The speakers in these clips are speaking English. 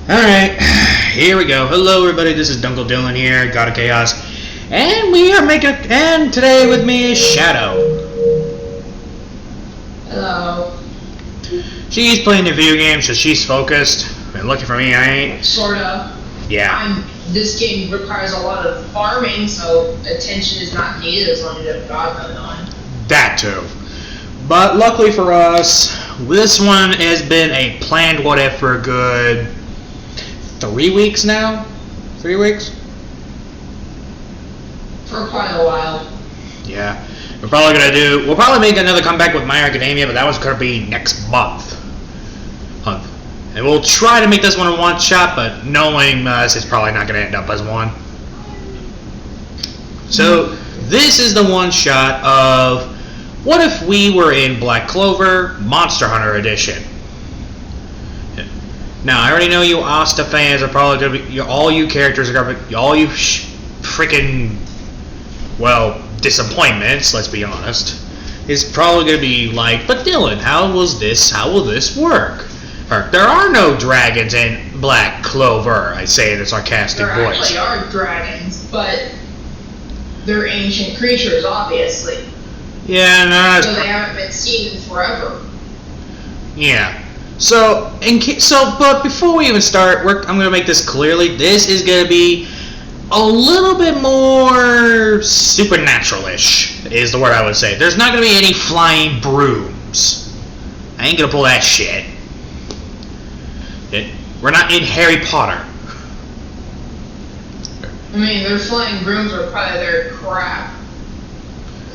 Alright, here we go. Hello everybody, this is Dunkle Dylan here, God of Chaos. And we are and today with me is Shadow. Hello. She's playing the video game, so she's focused. And lucky for me, I ain't. Sorta. Yeah. This game requires a lot of farming, so attention is not needed as long as you have God mode on. That too. But luckily for us, this one has been a planned what if for a good 3 weeks now? 3 weeks? For quite a while. Yeah. We'll probably make another comeback with My Academia, but that one's gonna be next month. And we'll try to make this one a one shot, but knowing us, it's probably not gonna end up as one. So this is the one shot of what if we were in Black Clover Monster Hunter Edition. Now, I already know you Asta fans are probably going to be, all you characters are going to be, all you freaking, well, disappointments, let's be honest, is probably going to be like, but Dylan, how will this work? Or, there are no dragons in Black Clover, I say in a sarcastic voice. There actually are dragons, but they're ancient creatures, obviously. Yeah, no. So they haven't been seen in forever. Yeah. But before we even start, I'm going to make this clearly. This is going to be a little bit more supernatural-ish, is the word I would say. There's not going to be any flying brooms. I ain't going to pull that shit. We're not in Harry Potter. I mean, their flying brooms are probably their crap.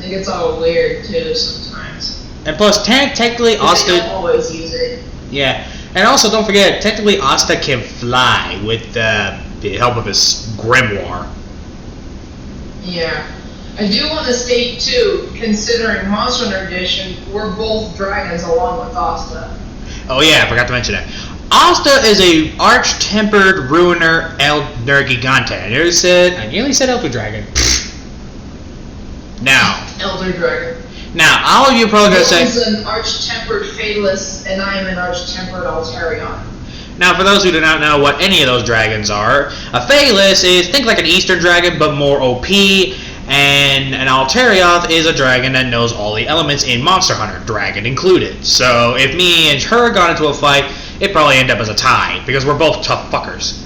It gets all weird too sometimes. And plus, technically, Asta. They don't always use it. Yeah, and also don't forget, technically, Asta can fly with the help of his grimoire. Yeah, I do want to state too, considering Monster Hunter Edition, we're both dragons along with Asta. Oh yeah, I forgot to mention that. Asta is a arch-tempered ruiner Elder Gigante. I nearly said Elder Dragon. Now. Elder Dragon. Now, all of you are probably going to say... He's an arch-tempered Phalus, and I am an arch-tempered Alterion. Now, for those who do not know what any of those dragons are, a Phalus is, think like an Eastern dragon, but more OP, and an Alterion is a dragon that knows all the elements in Monster Hunter, dragon included. So, if me and her got into a fight, it'd probably end up as a tie, because we're both tough fuckers.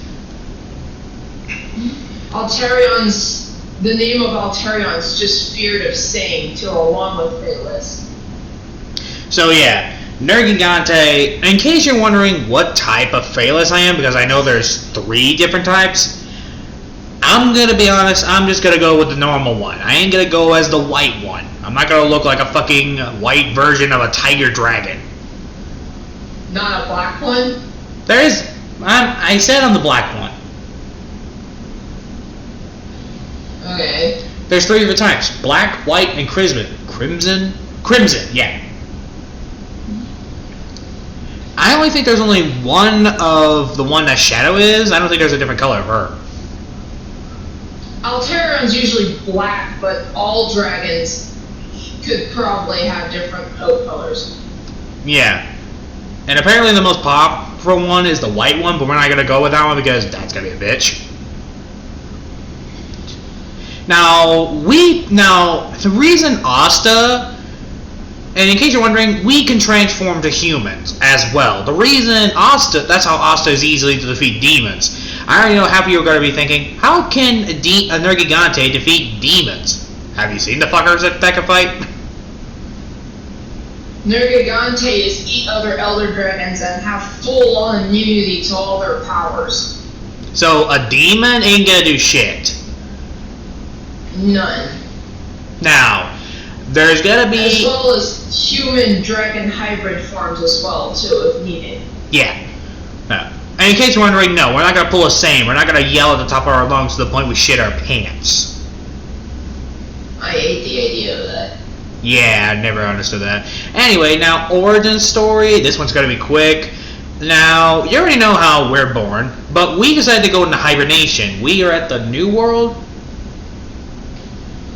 The name of Alterion's just feared of saying too, along with Phalus. So yeah, Nergigante, in case you're wondering what type of Phalus I am, because I know there's 3 different types, I'm gonna be honest, I'm just gonna go with the normal one. I ain't gonna go as the white one. I'm not gonna look like a fucking white version of a tiger dragon. Not a black one? I said I'm the black one. Okay. There's 3 different types: black, white, and crimson. Crimson, yeah. I only think there's only one of the one that Shadow is. I don't think there's a different color of her. Alterion's usually black, but all dragons could probably have different coat colors. Yeah. And apparently the most popular one is the white one, but we're not going to go with that one because that's going to be a bitch. Now, the reason Asta, and in case you're wondering, we can transform to humans as well. The reason that's how Asta is easily to defeat demons. I already know half of you are going to be thinking, how can a Nergigante defeat demons? Have you seen the fuckers that can fight? Nergigantes eat other Elder Dragons and have full-on immunity to all their powers. So a demon ain't gonna do shit. None. Now, there's gonna be... As well as human-dragon hybrid forms as well, too, if needed. Yeah. No. And in case you're wondering, no, we're not gonna pull a same. We're not gonna yell at the top of our lungs to the point we shit our pants. I hate the idea of that. Yeah, I never understood that. Anyway, now, origin story. This one's gonna be quick. Now, you already know how we're born, but we decided to go into hibernation. We are at the New World.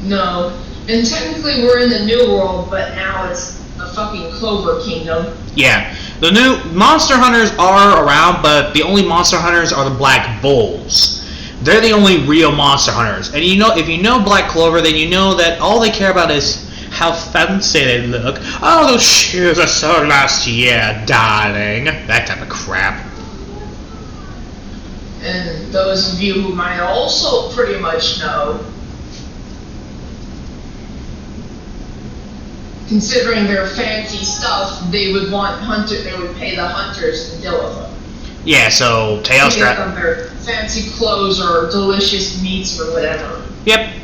No. And technically we're in the New World, but now it's the fucking Clover Kingdom. Yeah. The new monster hunters are around, but the only monster hunters are the black bulls. They're the only real monster hunters. And you know, if you know black clover, then you know that all they care about is how fancy they look. Oh, those shoes are so last year, darling. That type of crap. And those of you who might also pretty much know, considering their fancy stuff, they would pay the hunters to deal with them. Yeah, so tail to strap. get them their fancy clothes or delicious meats or whatever. Yep.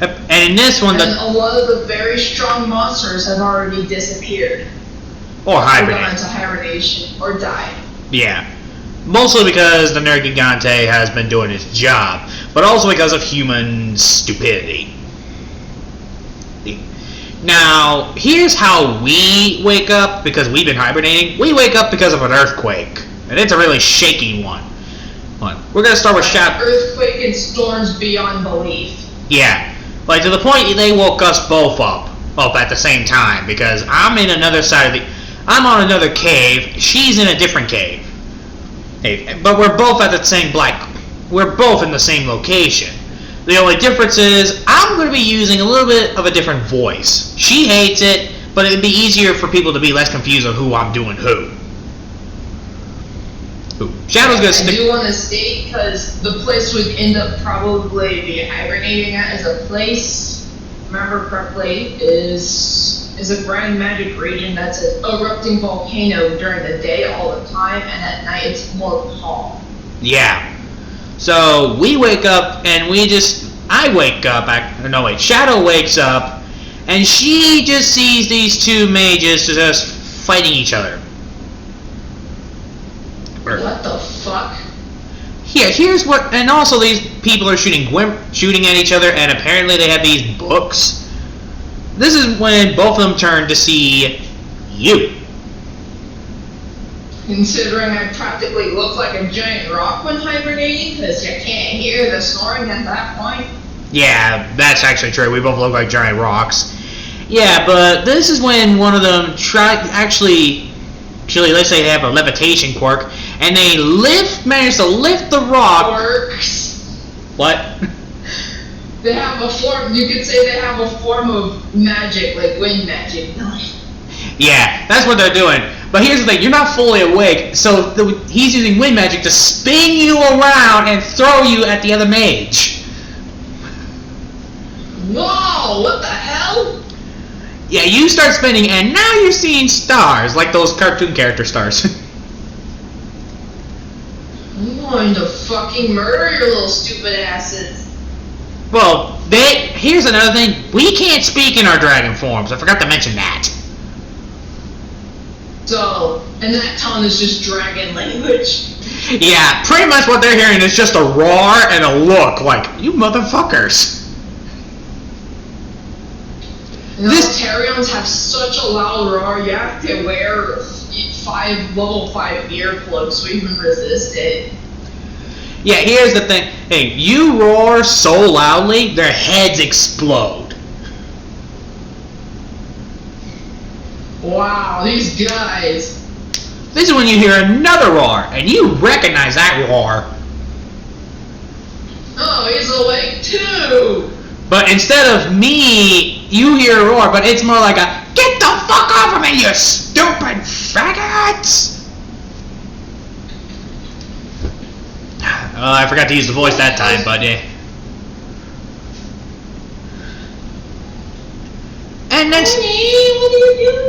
And in this one, and a lot of the very strong monsters have already disappeared. Or hibernated. Or gone into hibernation or died. Yeah. Mostly because the Nerd Gigante has been doing its job, but also because of human stupidity. Now, here's how we wake up because we've been hibernating. We wake up because of an earthquake, and it's a really shaky one. We're going to start with Shadow. Earthquake and storms beyond belief. Yeah. Like, to the point they woke us both up at the same time, because I'm in another side of I'm on another cave, she's in a different cave. But we're both at the same we're both in the same location. The only difference is, I'm going to be using a little bit of a different voice. She hates it, but it'd be easier for people to be less confused on who I'm doing who. Shadow's going to stick. I do want to state, because the place would end up probably be hibernating at as a place, remember correctly, is a grand magic region that's an erupting volcano during the day all the time, and at night it's more calm. Yeah. So we wake up and Shadow wakes up and she just sees these two mages just fighting each other. What the fuck? Yeah, here's what, and also these people are shooting at each other, and apparently they have these books. This is when both of them turn to see you. Considering I practically look like a giant rock when hibernating, because you can't hear the snoring at that point. Yeah, that's actually true. We both look like giant rocks. Yeah, but this is when one of them actually, let's say they have a levitation quirk, and they manage to lift the rock. Quirks. What? They have a form. You could say they have a form of magic, like wind magic. Yeah, that's what they're doing. But here's the thing, you're not fully awake, so he's using wind magic to spin you around and throw you at the other mage. Whoa, what the hell? Yeah, you start spinning, and now you're seeing stars, like those cartoon character stars. I'm going to fucking murder your little stupid asses. Well, here's another thing, we can't speak in our dragon forms, I forgot to mention that. So, and that tongue is just dragon language. Yeah, pretty much what they're hearing is just a roar and a look, like, you motherfuckers. You know, Tarions have such a loud roar, you have to wear level 5 earplugs to even resist it. Yeah, here's the thing. Hey, you roar so loudly, their heads explode. Wow, these guys. This is when you hear another roar, and you recognize that roar. Oh, he's awake too! But instead of me, you hear a roar, but it's more like a, get the fuck off of me, you stupid faggots! I forgot to use the voice that time, but yeah. And then... Honey, what are you doing?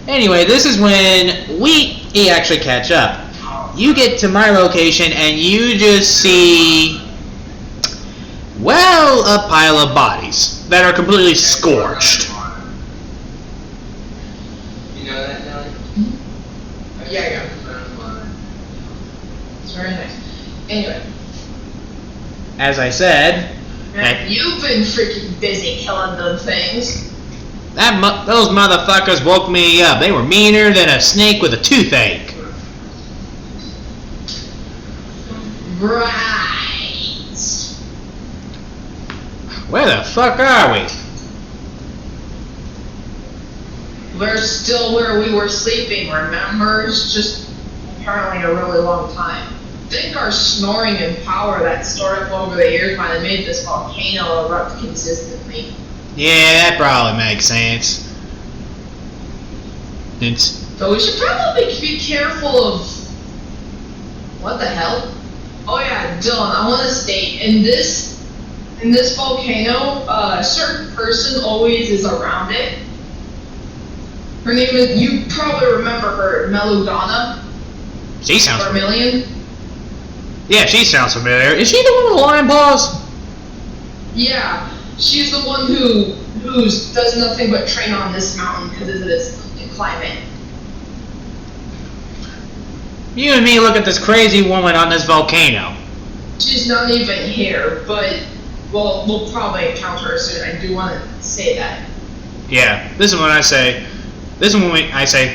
Anyway, this is when we actually catch up. You get to my location and you just see, well, a pile of bodies that are completely scorched. You know that, Nelly? Yeah. It's very nice. Anyway. As I said, You've been freaking busy killing them things. Those motherfuckers woke me up. They were meaner than a snake with a toothache. Right. Where the fuck are we? We're still where we were sleeping, remember? It's just apparently a really long time. I think our snoring and power that stored up over the years might have made this volcano erupt consistently. Yeah, that probably makes sense. So we should probably be careful of... What the hell? Oh yeah, Dylan, I want to state, in this volcano, a certain person always is around it. Her name is, you probably remember her, Meludana. She sounds Vermilion. Yeah, she sounds familiar. Is she the one with the lion paws? Yeah, she's the one who does nothing but train on this mountain because of its climate. You and me look at this crazy woman on this volcano. She's not even here, but we'll probably encounter her soon. I do want to say that. Yeah, this is when I say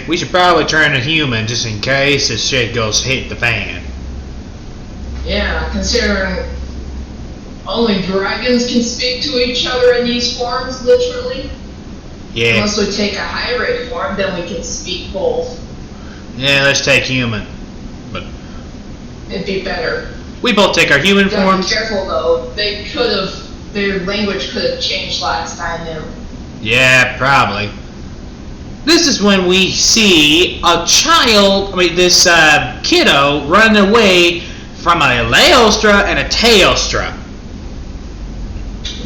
we should probably turn to human just in case this shit goes hit the fan. Yeah, considering only dragons can speak to each other in these forms, literally. Yeah. Unless we take a hybrid form, then we can speak both. Yeah, let's take human. But it'd be better. We both take our human forms. Be careful though. Their language could have changed last time now. Yeah, probably. This is when we see a child, this kiddo running away from a Leostra and a Teostra.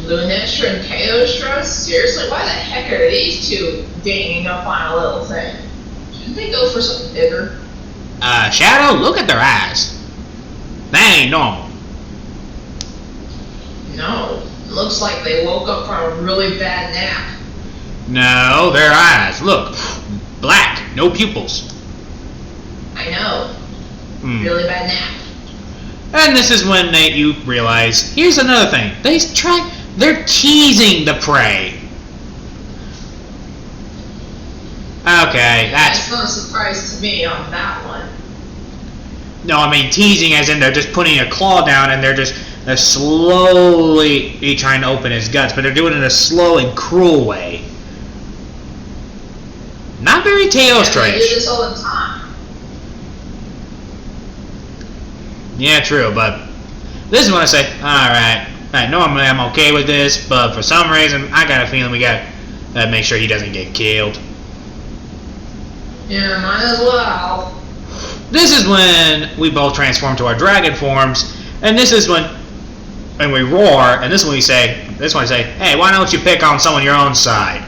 Lunestra and Teostra? Seriously, why the heck are these two ganging up on a little thing? Shouldn't they go for something bigger? Shadow, look at their eyes. They ain't normal. No, looks like they woke up from a really bad nap. No, their eyes, look, black, no pupils. I know. Really bad nap. And this is when you realize, here's another thing. They're teasing the prey. Okay, that's not a surprise to me on that one. No, I mean teasing as in they're just putting a claw down and they're slowly trying to open his guts, but they're doing it in a slow and cruel way. Not very Teostra-ish. They do this all the time. Yeah, true, but this is when I say, alright, normally I'm okay with this, but for some reason, I got a feeling we gotta make sure he doesn't get killed. Yeah, might as well. This is when we both transform to our dragon forms, and this is when we roar, and this is when I say, hey, why don't you pick on someone your own side?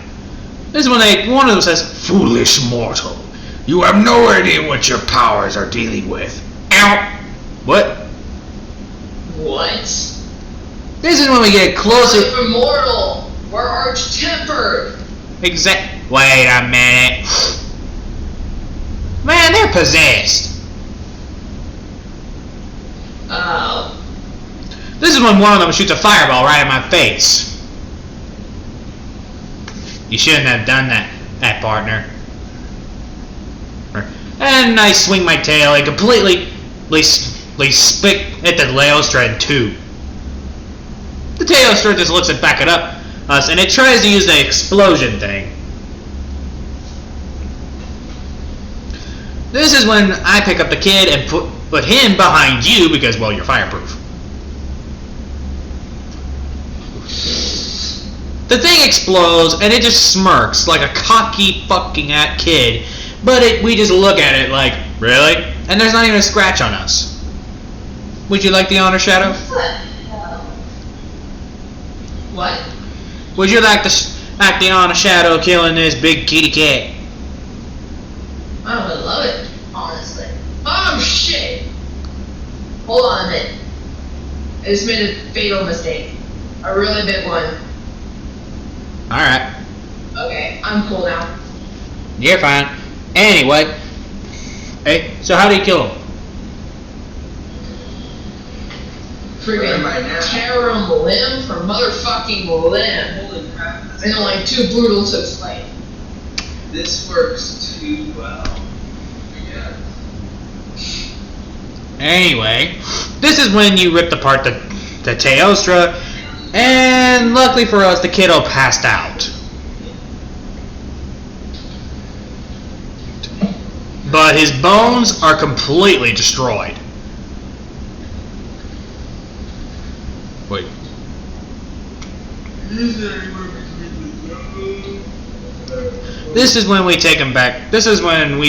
This is when one of them says, foolish mortal, you have no idea what your powers are dealing with. Ow! What? What? This is when we get closer. We're immortal. We're arch-tempered. Wait a minute. Man, they're possessed. Oh. This is when one of them shoots a fireball right at my face. You shouldn't have done that, partner. And I swing my tail and completely split at the Leostra in two. The Teostra just looks at back it up us, and it tries to use the explosion thing. This is when I pick up the kid and put him behind you because, well, you're fireproof. The thing explodes and it just smirks like a cocky fucking kid, but we just look at it like, really? And there's not even a scratch on us. Would you like the honor, Shadow? What? Would you like the honor, Shadow, killing this big kitty cat? I would love it, honestly. Oh shit! Hold on a minute. I just made a fatal mistake. A really big one. Alright. Okay, I'm cool now. You're fine. Anyway. Hey, so how do you kill him? Freaking tear him limb for motherfucking limb. Holy crap. And like too brutal to explain. This works too well. Yeah. Anyway, this is when you ripped apart the Teostra, and luckily for us, the kiddo passed out. but his bones are completely destroyed. Wait. This is when we take him back. This is when I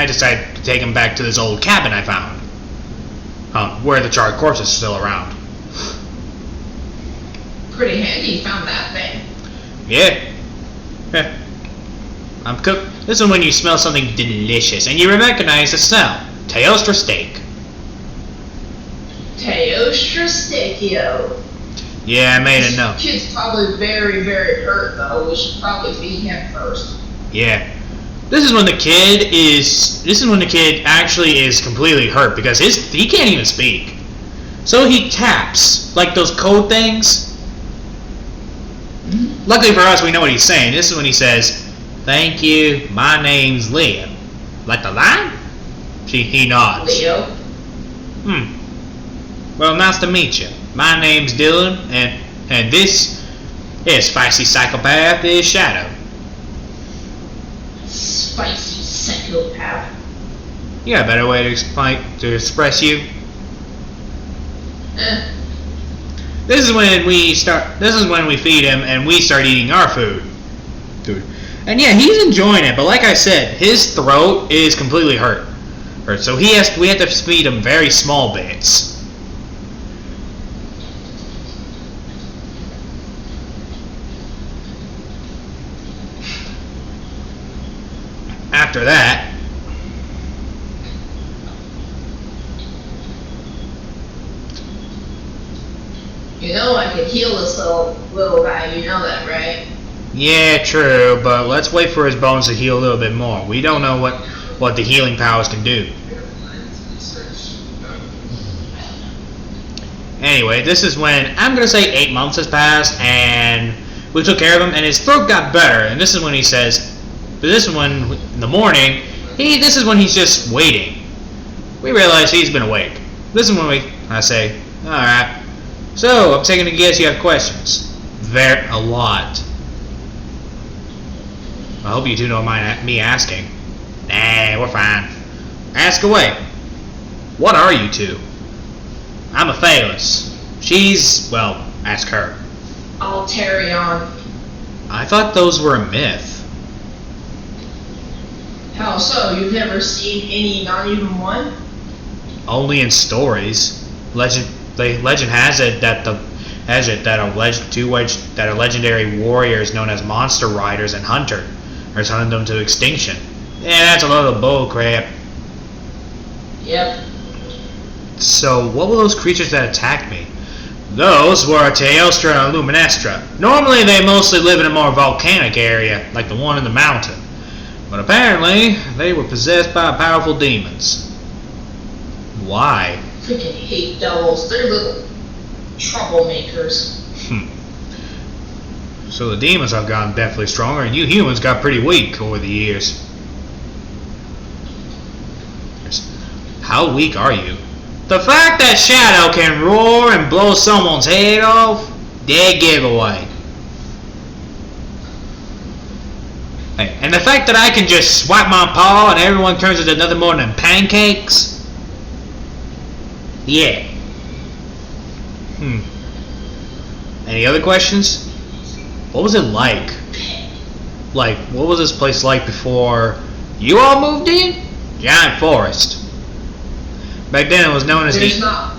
decided to take him back to this old cabin I found, where the charred corpse is still around. Pretty handy you found that thing. Yeah. I'm cooked. This is when you smell something delicious and you recognize the smell. Teostra steak. Teostra steakio. Yeah, I made it know. This kid's probably very, very hurt though. We should probably feed him first. Yeah. This is when the kid actually is completely hurt because he can't even speak. So he taps like those code things. Luckily for us, we know what he's saying. This is when he says, "Thank you, my name's Leo." Like the line? He nods. Leo. Well, nice to meet you. My name's Dylan, and this is Spicy Psychopath is Shadow. Spicy psychopath. You got a better way to express you? This is when we feed him and we start eating our food. And yeah, he's enjoying it, but like I said, his throat is completely hurt. So we have to feed him very small bits. After that, you know I could heal this little guy, you know that, right? yeah, true, but let's wait for his bones to heal a little bit more. We don't know what the healing powers can do. Anyway, this is when, I'm going to say 8 months has passed, and we took care of him, and his throat got better, and this is when he says, but this is when, in the morning, this is when he's just waiting. We realize he's been awake. This is when I say, alright, so I'm taking a guess you have questions. A lot. I hope you two don't mind me asking. Nah, we're fine. Ask away. What are you two? I'm a Phaelus. She's, well, ask her. Alterion. I thought those were a myth. How so? You've never seen any, not even one? Only in stories. Legend has it that legendary warriors known as monster riders and hunter are hunting them to extinction. Yeah, that's a load of bull crap. Yep. So, what were those creatures that attacked me? Those were Teostra and Luminestra. Normally, they mostly live in a more volcanic area, like the one in the mountain. But apparently, they were possessed by powerful demons. Why? Freaking hate devils. They're little troublemakers. So the demons have gotten definitely stronger, and you humans got pretty weak over the years. How weak are you? The fact that Shadow can roar and blow someone's head off, dead giveaway. Hey, and the fact that I can just swipe my paw and everyone turns into nothing more than pancakes? Yeah. Any other questions? What was it like? Like, what was this place like before you all moved in? Giant forest. Back then it was known as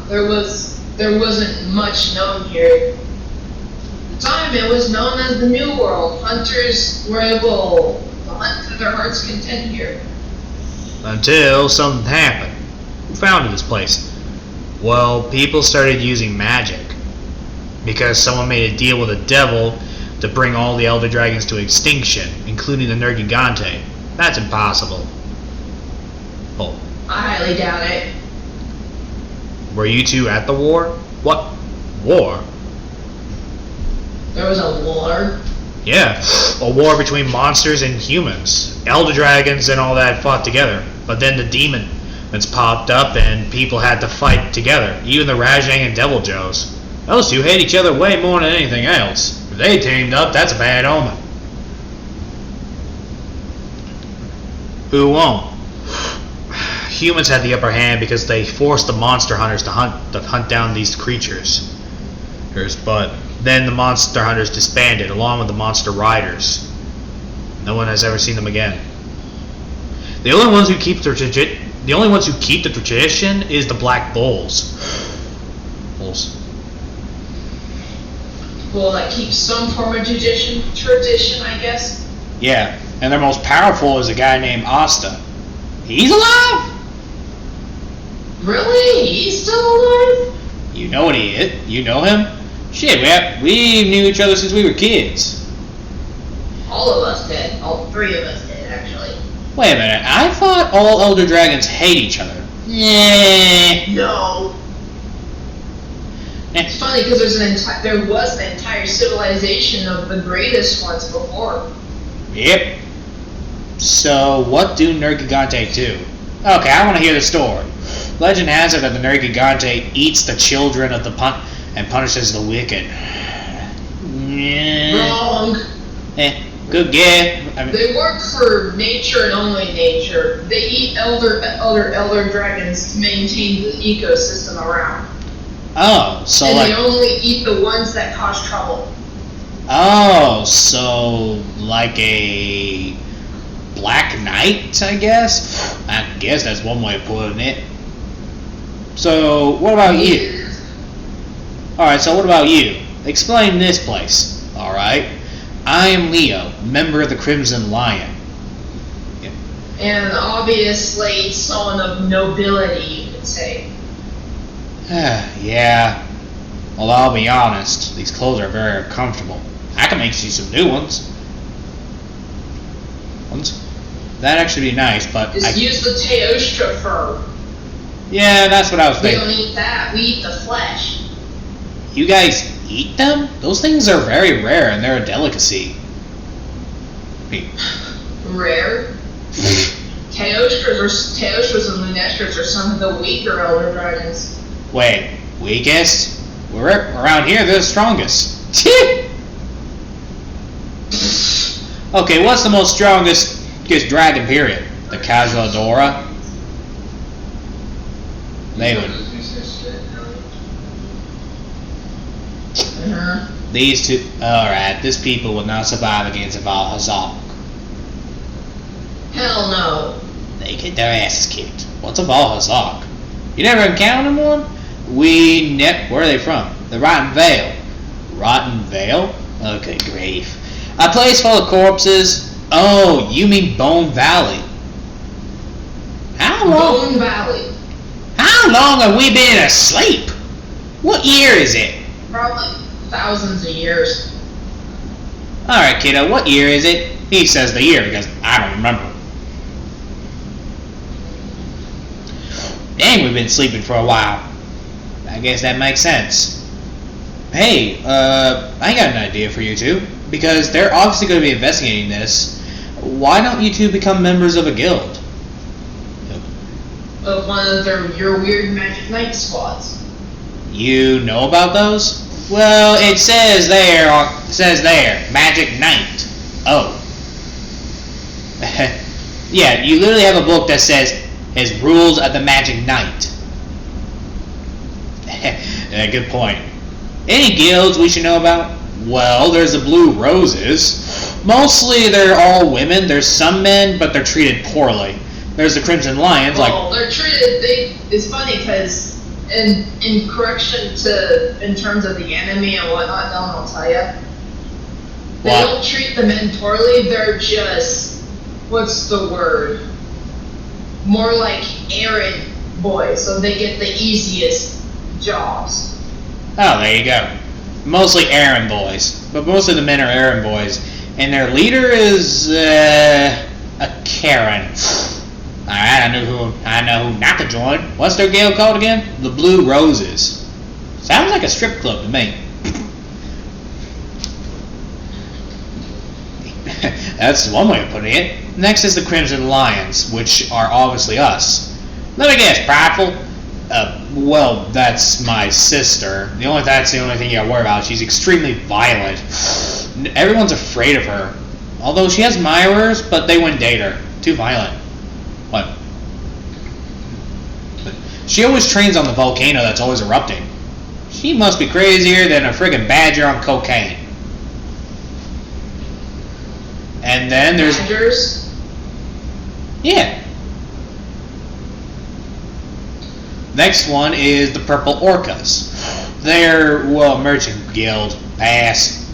there wasn't much known here. At the time it was known as the New World. Hunters were able to hunt to their heart's content here. Until something happened. Who founded this place? Well, people started using magic. Because someone made a deal with the devil to bring all the elder dragons to extinction, including the Nergigante. That's impossible. Oh. I highly doubt it. Were you two at the war? What? War? There was a war? Yeah, a war between monsters and humans. Elder dragons and all that fought together. But then the demons popped up and people had to fight together. Even the Rajang and Devil Joes. Those two hate each other way more than anything else. If they teamed up, that's a bad omen. Who won't? humans had the upper hand because they forced the monster hunters to hunt down these creatures. But then the monster hunters disbanded along with the monster riders. No one has ever seen them again. The only ones who keep the tradition is the black bulls. Well, that keeps some form of tradition, I guess. Yeah, and their most powerful is a guy named Asta. He's alive? Really? He's still alive? You know what he is? You know him? Shit, we knew each other since we were kids. All of us did. All three of us did, actually. Wait a minute, I thought all elder dragons hate each other. No. It's funny because there was an entire civilization of the greatest ones before. Yep. So, what do Nergigante do? Okay, I want to hear the story. Legend has it that the Nergigante eats the children of the and punishes the wicked. Wrong. Good guess. They work for nature and only nature. They eat elder dragons to maintain the ecosystem around. Oh, so and like... they only eat the ones that cause trouble. Oh, so like a Black Knight, I guess? I guess that's one way of putting it. So, what about you? Alright, so what about you? Explain this place, alright? I am Leo, member of the Crimson Lion. Yeah. And obviously someone of nobility, you could say. Yeah. Well, I'll be honest, these clothes are very uncomfortable. I can make you some new ones. That'd actually be nice, but just use the Teostra fur. Yeah, that's what I was thinking. We don't eat that, we eat the flesh. You guys eat them? Those things are very rare and they're a delicacy. Rare? Teostras and Lunestras are some of the weaker elder dragons. Wait, weakest? We're around here, they're the strongest. Okay, what's the most strongest dragon period? The Casuladora? They would. These two. Alright, this people would not survive against a Valhazak. Hell no. They get their asses kicked. What's a Valhazak? You never encountered one? Where are they from? The Rotten Vale. Rotten Vale? Okay, grief. A place full of corpses. Oh, you mean Bone Valley. How long? Bone Valley. How long have we been asleep? What year is it? Probably thousands of years. Alright, kiddo, what year is it? He says the year because I don't remember. Dang, we've been sleeping for a while. I guess that makes sense. Hey, I got an idea for you two. Because they're obviously going to be investigating this. Why don't you two become members of a guild? Of one of your weird magic knight squads. You know about those? Well, it says there, Magic Knight. Oh. Yeah, you literally have a book that says his rules of the Magic Knight. Yeah, good point. Any guilds we should know about? Well, there's the Blue Roses. Mostly they're all women. There's some men, but they're treated poorly. There's the Crimson Lions. They're treated. It's funny because in correction to in terms of the enemy and whatnot, I'll tell you. They don't treat the men poorly. They're just what's the word? More like errand boys, so they get the easiest jobs. Oh, there you go. Mostly errand boys, but most of the men are errand boys, and their leader is a Karen. Alright, I know who not to join. What's their guild called again? The Blue Roses. Sounds like a strip club to me. That's one way of putting it. Next is the Crimson Lions, which are obviously us. Let me guess, prideful? Well, that's my sister. That's the only thing you gotta worry about. She's extremely violent. Everyone's afraid of her. Although she has admirers, but they wouldn't date her. Too violent. What? She always trains on the volcano that's always erupting. She must be crazier than a friggin' badger on cocaine. And then there's... Badgers? Yeah. Next one is the purple orcas. They're, well, merchant guild. Pass.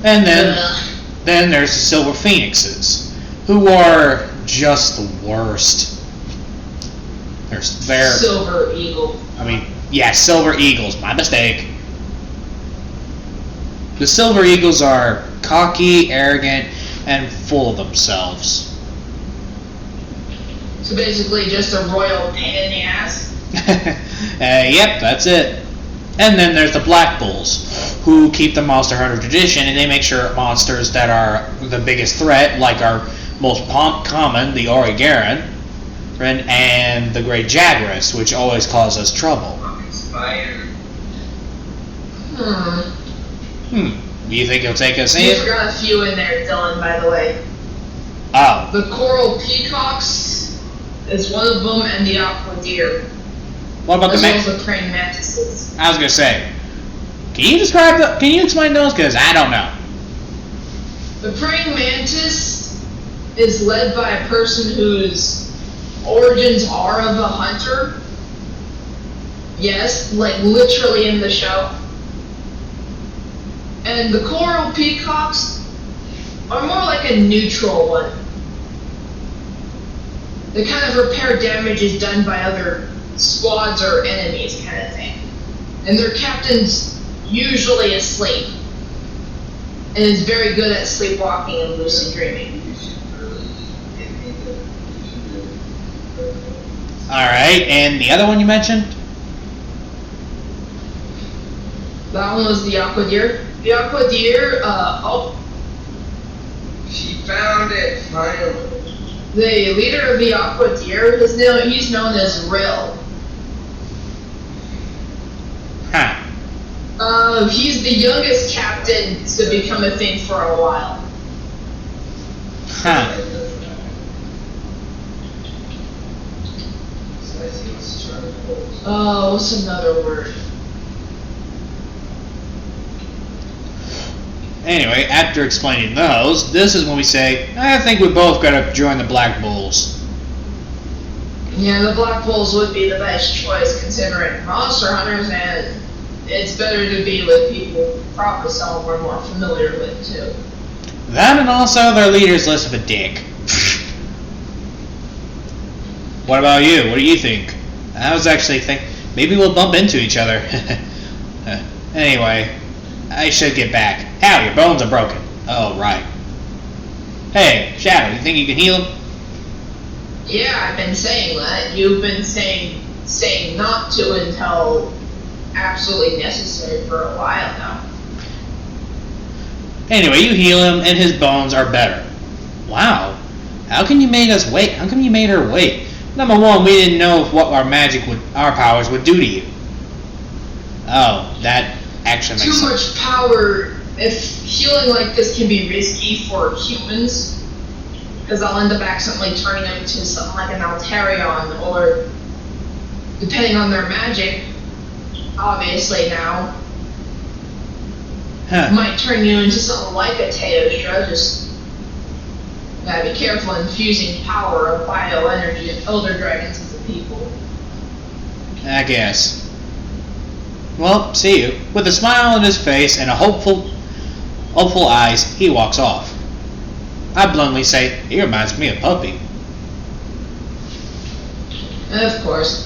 And then there's the silver phoenixes, who are just the worst. They're Silver eagle. I mean, yeah, silver eagles. My mistake. The silver eagles are cocky, arrogant, and full of themselves. So basically just a royal pain in the ass? Yep, that's it. And then there's the black bulls, who keep the monster hunter tradition, and they make sure monsters that are the biggest threat, like our most common, the Origaran, and the great Jaguarus, which always cause us trouble. Spider. Do you think he'll take us You in? forgot a few in there, Dylan, by the way. Oh. The coral peacocks is one of them, and the aqua deer. What about As the well as the praying mantises. I was gonna say, can you explain those? Because I don't know. The praying mantis is led by a person whose origins are of a hunter. Yes, like literally in the show. And the coral peacocks are more like a neutral one. They kind of repair damages done by other squads or enemies kind of thing. And their captain's usually asleep. And is very good at sleepwalking and lucid dreaming. Alright, and the other one you mentioned? That one was the aqua deer. The aqua deer, She found it finally. the leader of the aqua deer, he's known as Rill. Huh. He's the youngest captain to become a thing for a while. Huh. What's another word? Anyway, after explaining those, this is when we say, I think we both gotta join the Black Bulls. Yeah, the black bulls would be the best choice considering monster hunters, and it's better to be with people probably some we're more familiar with too. That and also their leader's less of a dick. What about you? What do you think? I was actually thinking maybe we'll bump into each other. Anyway, I should get back. How, your bones are broken. Oh, right. Hey, Shadow, you think you can heal him? Yeah, I've been saying that. You've been saying not to until absolutely necessary for a while now. Anyway, you heal him and his bones are better. Wow. How come you made us wait? How come you made her wait? Number one, we didn't know what our powers would do to you. Oh, that actually makes sense. Too much power. If healing like this can be risky for humans, because I'll end up accidentally turning them into something like an Altarion, or depending on their magic, obviously now, might turn you into something like a Teostra. Just gotta be careful infusing power of bioenergy and elder dragons into people. I guess. Well, see you. With a smile on his face and a hopeful eyes, he walks off. I bluntly say, he reminds me of Puppy. Of course.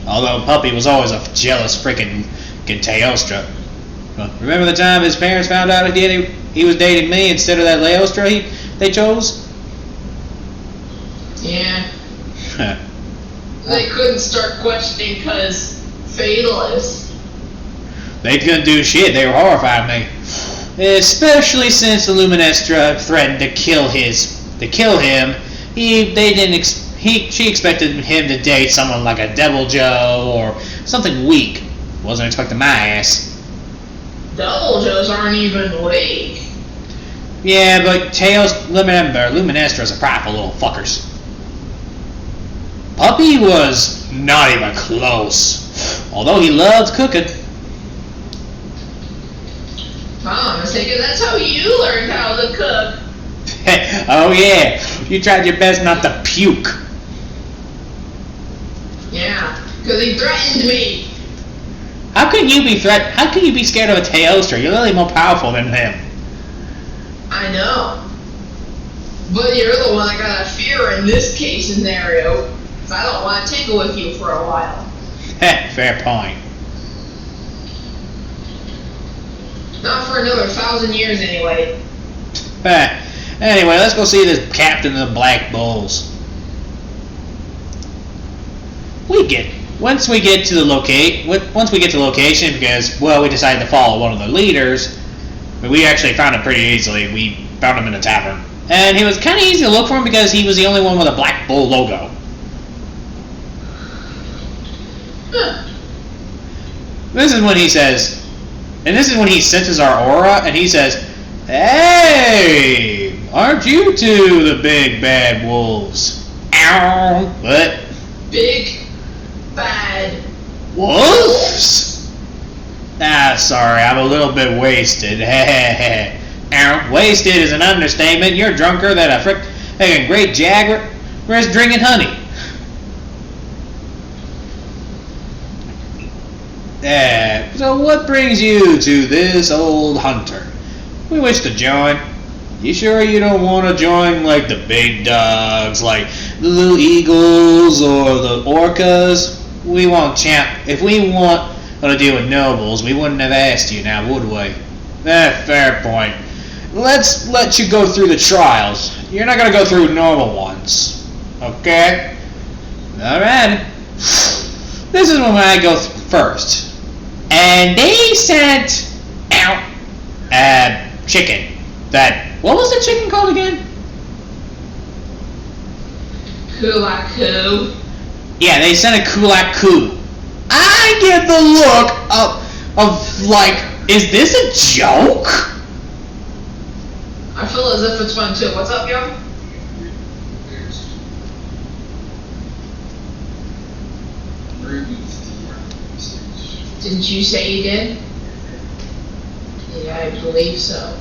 Although Puppy was always a jealous freaking Teostra. Well, remember the time his parents found out he was dating me instead of that Leostra they chose? Yeah. They couldn't start questioning because fatalists. They couldn't do shit. They were horrifying me. Especially since the Luminestra threatened to kill him. She expected him to date someone like a Devil Joe or something weak. Wasn't expecting my ass. Devil Joes aren't even weak. Yeah, but Luminestra's are prideful little fuckers. Puppy was not even close, although he loved cooking. I'm mistaken, that's how you learned how to cook. Oh yeah, you tried your best not to puke. Yeah, because he threatened me. How can you be How can you be scared of a toaster? You're literally more powerful than him. I know. But you're the one I got a fear in this case scenario. Because I don't want to tingle with you for a while. Fair point. Not for another 1,000 years anyway. Anyway, let's go see this captain of the Black Bulls. Once we get to the location, because well, we decided to follow one of the leaders. But we actually found him pretty easily. We found him in a tavern, and he was kind of easy to look for him because he was the only one with a Black Bull logo. Huh. This is when he says, and this is when he senses our aura, and he says, "Hey, aren't you two the big bad wolves?" Ow! What? Big bad Wolves? Ah, sorry, I'm a little bit wasted. Ow, wasted is an understatement. You're drunker than a frickin' great jaguar drinking honey. So what brings you to this old hunter? We wish to join. You sure you don't want to join like the big dogs, like the little eagles or the orcas? We want If we want to deal with nobles, we wouldn't have asked you now, would we? Fair point. Let's let you go through the trials. You're not going to go through normal ones. Okay? Alright. This is when I go first. And they sent out chicken. What was the chicken called again? Kulaku. Yeah, they sent a Kulaku. I get the look of like, is this a joke? I feel as if it's fun too. What's up, yo? Didn't you say you did? Yeah, I believe so.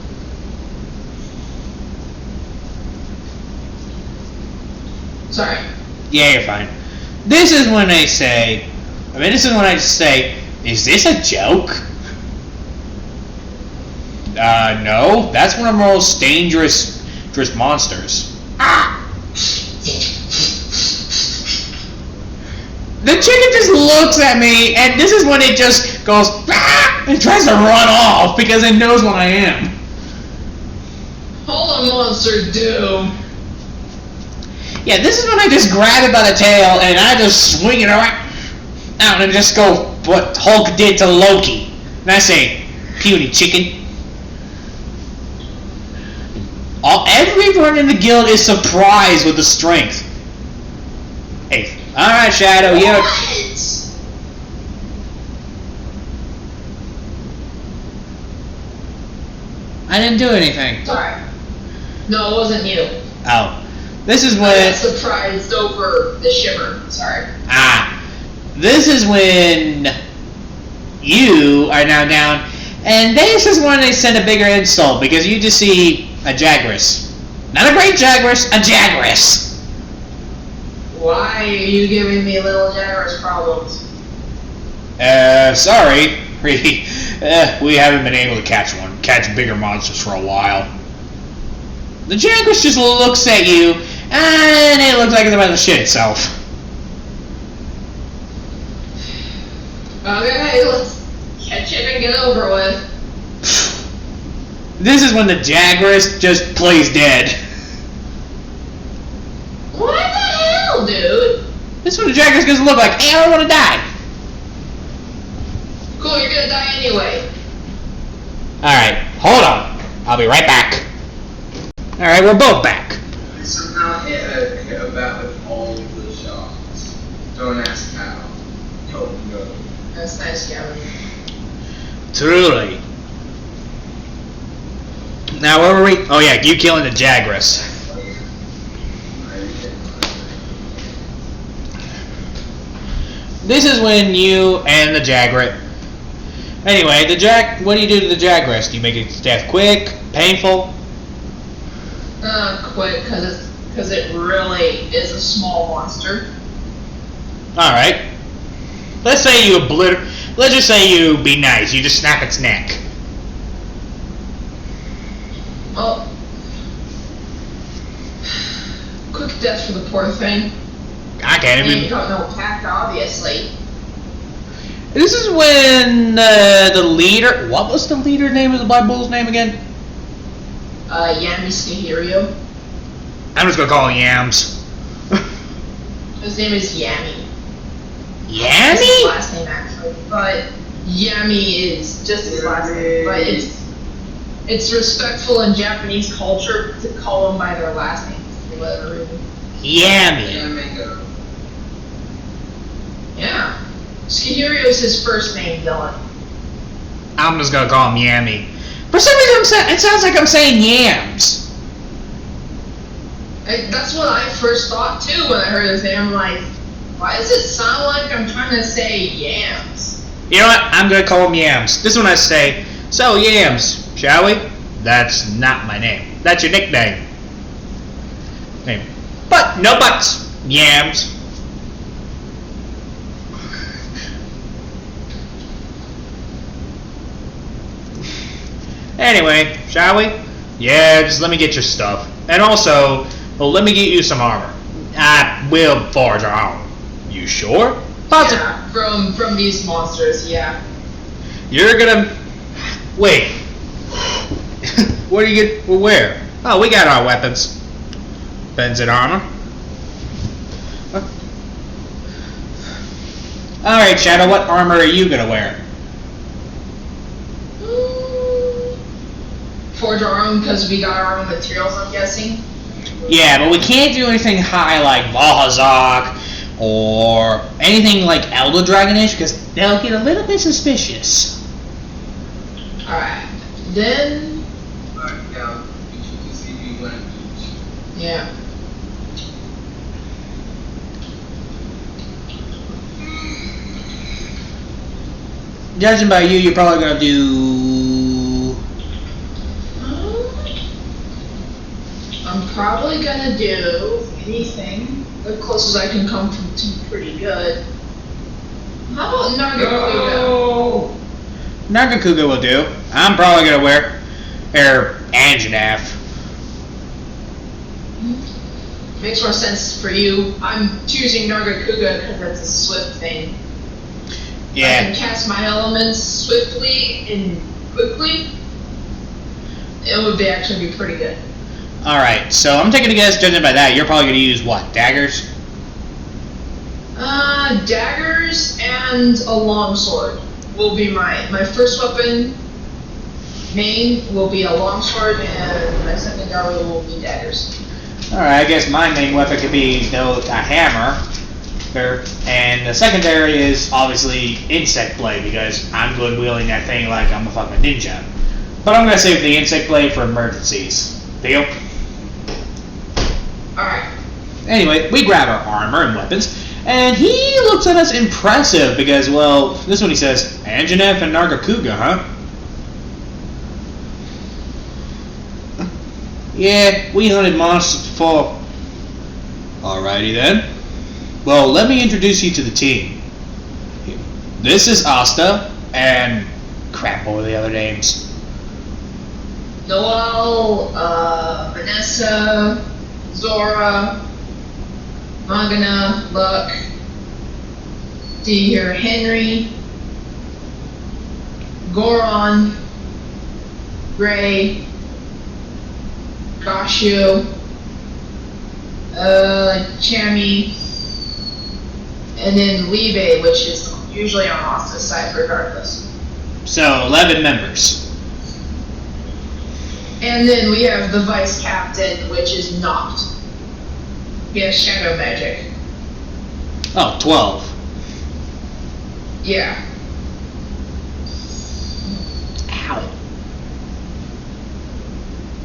Sorry. Yeah, you're fine. This is when I say, is this a joke? No, that's one of the most dangerous monsters. Ah! The chicken just looks at me, and this is when it just goes, ah! And tries to run off because it knows what I am. Hold on, monster doom. Yeah, this is when I just grab it by the tail and I just swing it around out and just go what Hulk did to Loki. And I say, puny chicken. Everyone in the guild is surprised with the strength. Hey, alright, Shadow, you. I didn't do anything. Sorry. No, it wasn't you. Oh. This is when I got surprised over the shimmer. Sorry. This is when you are now down, and this is when they send a bigger insult because you just see a Jagras. Not a great Jagras, a Jagras. Why are you giving me little Jagras problems? Sorry. We haven't been able to catch bigger monsters for a while. The Jagras just looks at you, and it looks like it's about to shit itself. Okay, let's catch it and get over with. This is when the Jagras just plays dead. What the hell, dude? This is when the Jagras gonna look like, hey, I don't want to die. Cool, you're gonna die anyway. Alright, hold on. I'll be right back. Alright, we're both back. I somehow hit a bat with all of the shots. Don't ask how. Don't know. That's nice, Gavin. Truly. Now, where were we? Oh yeah, you killing the Jagras. This is when you and the Jagrat. Anyway, what do you do to the Jagras? Do you make its death quick, painful? Quick, because it really is a small monster. Alright. Let's just say you be nice, you just snap its neck. Well, quick death for the poor thing. I can't And even. you got no attack, obviously. This is when the leader. What was the leader name of the Blood Bull's name again? Yami Skihirio. I'm just gonna call him Yams. His name is Yami. Yami? That's his last name, actually. But Yami is just his last name. But it's respectful in Japanese culture to call them by their last names for whatever reason. Yami. Yeah. Skihirio is his first name, Dylan. I'm just gonna call him Yami. For some reason, it sounds like I'm saying yams. That's what I first thought too when I heard his name. I'm like, why does it sound like I'm trying to say yams? You know what? I'm gonna call him Yams. This one I say, so Yams, shall we? That's not my name. That's your nickname. But no buts. Yams. Anyway, shall we? Yeah, just let me get your stuff. And also, well, let me get you some armor. I will forge our own. You sure? Positive. Yeah, from these monsters, yeah. You're gonna... Wait. What do you get? Well, where? Oh, we got our weapons. Weapons and armor. Alright, Shadow, what armor are you gonna wear? Forge our own because we got our own materials, I'm guessing. Yeah, but we can't do anything high like Valhazak or anything like Elder Dragonish because they'll get a little bit suspicious. Alright, then... Alright, now, we should just see if you want to each. Yeah. Judging by you, you're probably gonna do... I'm probably gonna do anything the closest I can come to pretty good. How about Nagakuga? Nagakuga will do. I'm probably gonna wear Anjanath. Makes more sense for you. I'm choosing Nagakuga because that's a swift thing. I can Yeah. cast my elements swiftly and quickly. It would actually be pretty good. Alright, so I'm taking a guess, judging by that, you're probably gonna use what? Daggers? Daggers and a longsword will be my first weapon. Main will be a longsword, and my secondary will be daggers. Alright, I guess my main weapon could be a hammer. And the secondary is obviously insect blade because I'm good wielding that thing like I'm a fucking ninja. But I'm gonna save the insect blade for emergencies. Deal? Alright. Anyway, we grab our armor and weapons, and he looks at us impressive because, well, this one he says, Anjanath and Nagakuga, huh? Yeah, we hunted monsters before. Alrighty then. Well, let me introduce you to the team. This is Asta, and crap, what were the other names? Noel, Vanessa, Zora, Magana, Luck, see here, Henry, Goron, Gray, Gashu, Chami, and then Libe, which is usually on Asta's side regardless. So, 11 members. And then we have the vice captain, which is Noct. He has shadow magic. Oh, 12. Yeah. Ow.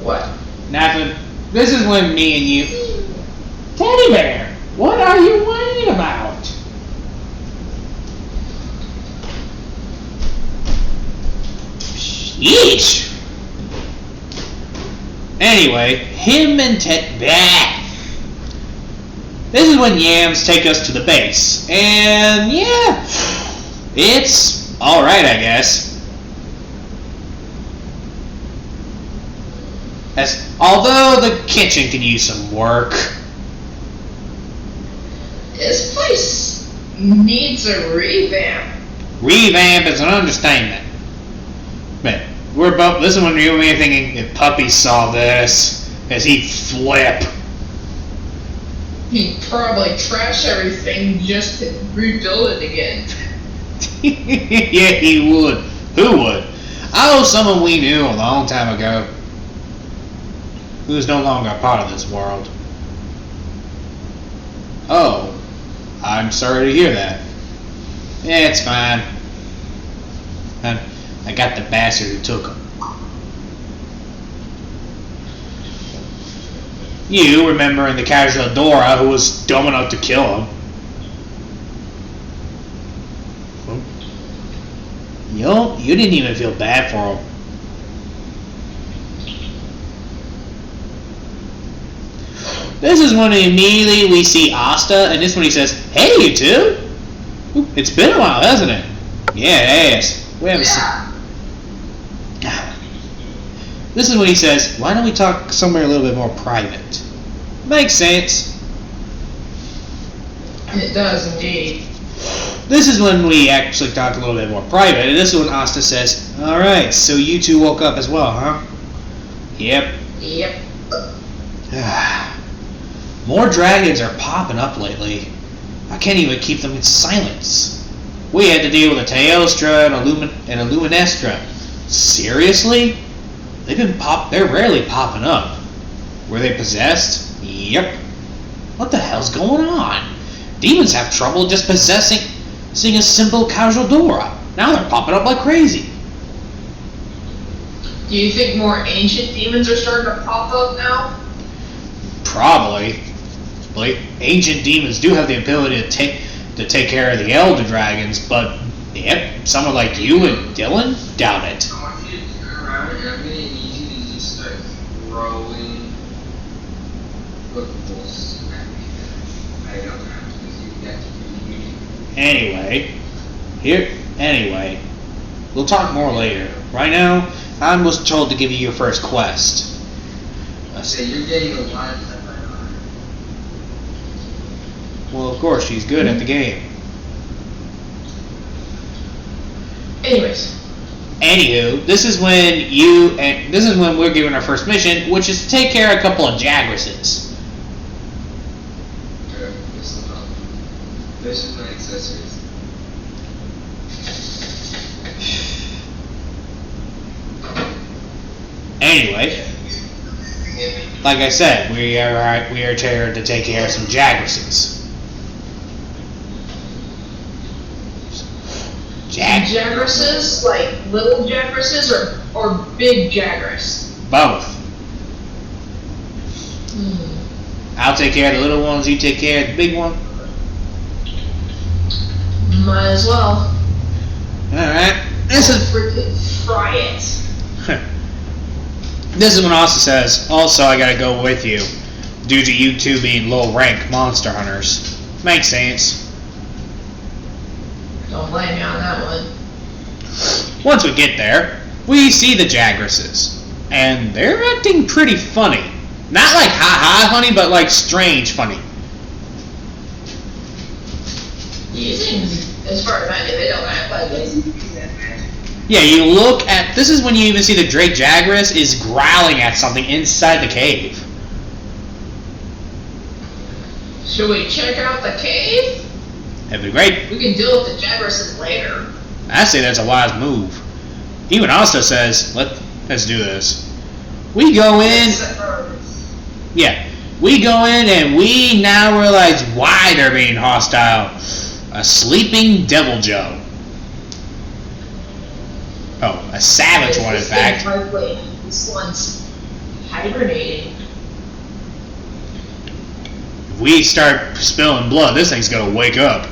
What? Nothing. This is when me and you... Teddy Bear, what are you whining about? beach. Anyway, him and Ted. This is when Yams take us to the base, and yeah, it's all right, I guess. Although the kitchen could use some work. This place needs a revamp. Revamp is an understatement. But we're both. This is when you and me are thinking if Puppy saw this, as he'd flip. He'd probably trash everything just to rebuild it again. Yeah, he would. Who would? Oh, someone we knew a long time ago, who's no longer a part of this world. Oh, I'm sorry to hear that. Yeah, it's fine. I got the bastard who took him. You remembering the casual Dora who was dumb enough to kill him. You didn't even feel bad for him. This is when immediately we see Asta, and this one he says, "Hey, you two! It's been a while, hasn't it?" Yeah, it has. We haven't seen. This is when he says, "Why don't we talk somewhere a little bit more private?" Makes sense. It does indeed. This is when we actually talk a little bit more private, and this is when Asta says, "Alright, so you two woke up as well, huh?" Yep. Yep. More dragons are popping up lately. I can't even keep them in silence. We had to deal with a Teostra and a Luminestra. Seriously? They're rarely popping up. Were they possessed? Yep. What the hell's going on? Demons have trouble just seeing a simple casual Dora. Now they're popping up like crazy. Do you think more ancient demons are starting to pop up now? Probably. Like, ancient demons do have the ability to take care of the elder dragons, but yep, someone like you and Dylan, doubt it. I want you to turn around and I'm gonna need you to just start throwing footballs at me. I don't have to because you get to Anyway, we'll talk more later. Right now, I was told to give you your first quest. say you're getting a lot of stuff right on. Well, of course, she's good at the game. Anywho, this is when we're given our first mission, which is to take care of a couple of Jagresses. This is my accessories. Anyway, like I said, we are here to take care of some Jagresses. Jagresses? Like little Jagresses or big Jagress? Both. I'll take care of the little ones, you take care of the big one. Might as well. Alright. This is freaking fry it. This is when Asta says, "Also, I gotta go with you, due to you two being low-rank monster hunters." Makes sense. Don't blame me on that one. Once we get there, we see the Jagresses, and they're acting pretty funny. Not like ha-ha funny, but like strange funny. As far as I know, they don't act like this. Yeah, you look at... This is when you even see the Drake Jagress is growling at something inside the cave. Should we check out the cave? That'd be great. We can deal with the Jagresses later. I say that's a wise move. Even Asta says, let's do this. We go in... Yeah. We go in and we now realize why they're being hostile. A sleeping Devil Joe. Oh, a savage one, in fact. This one's hibernating. If we start spilling blood, this thing's gonna wake up.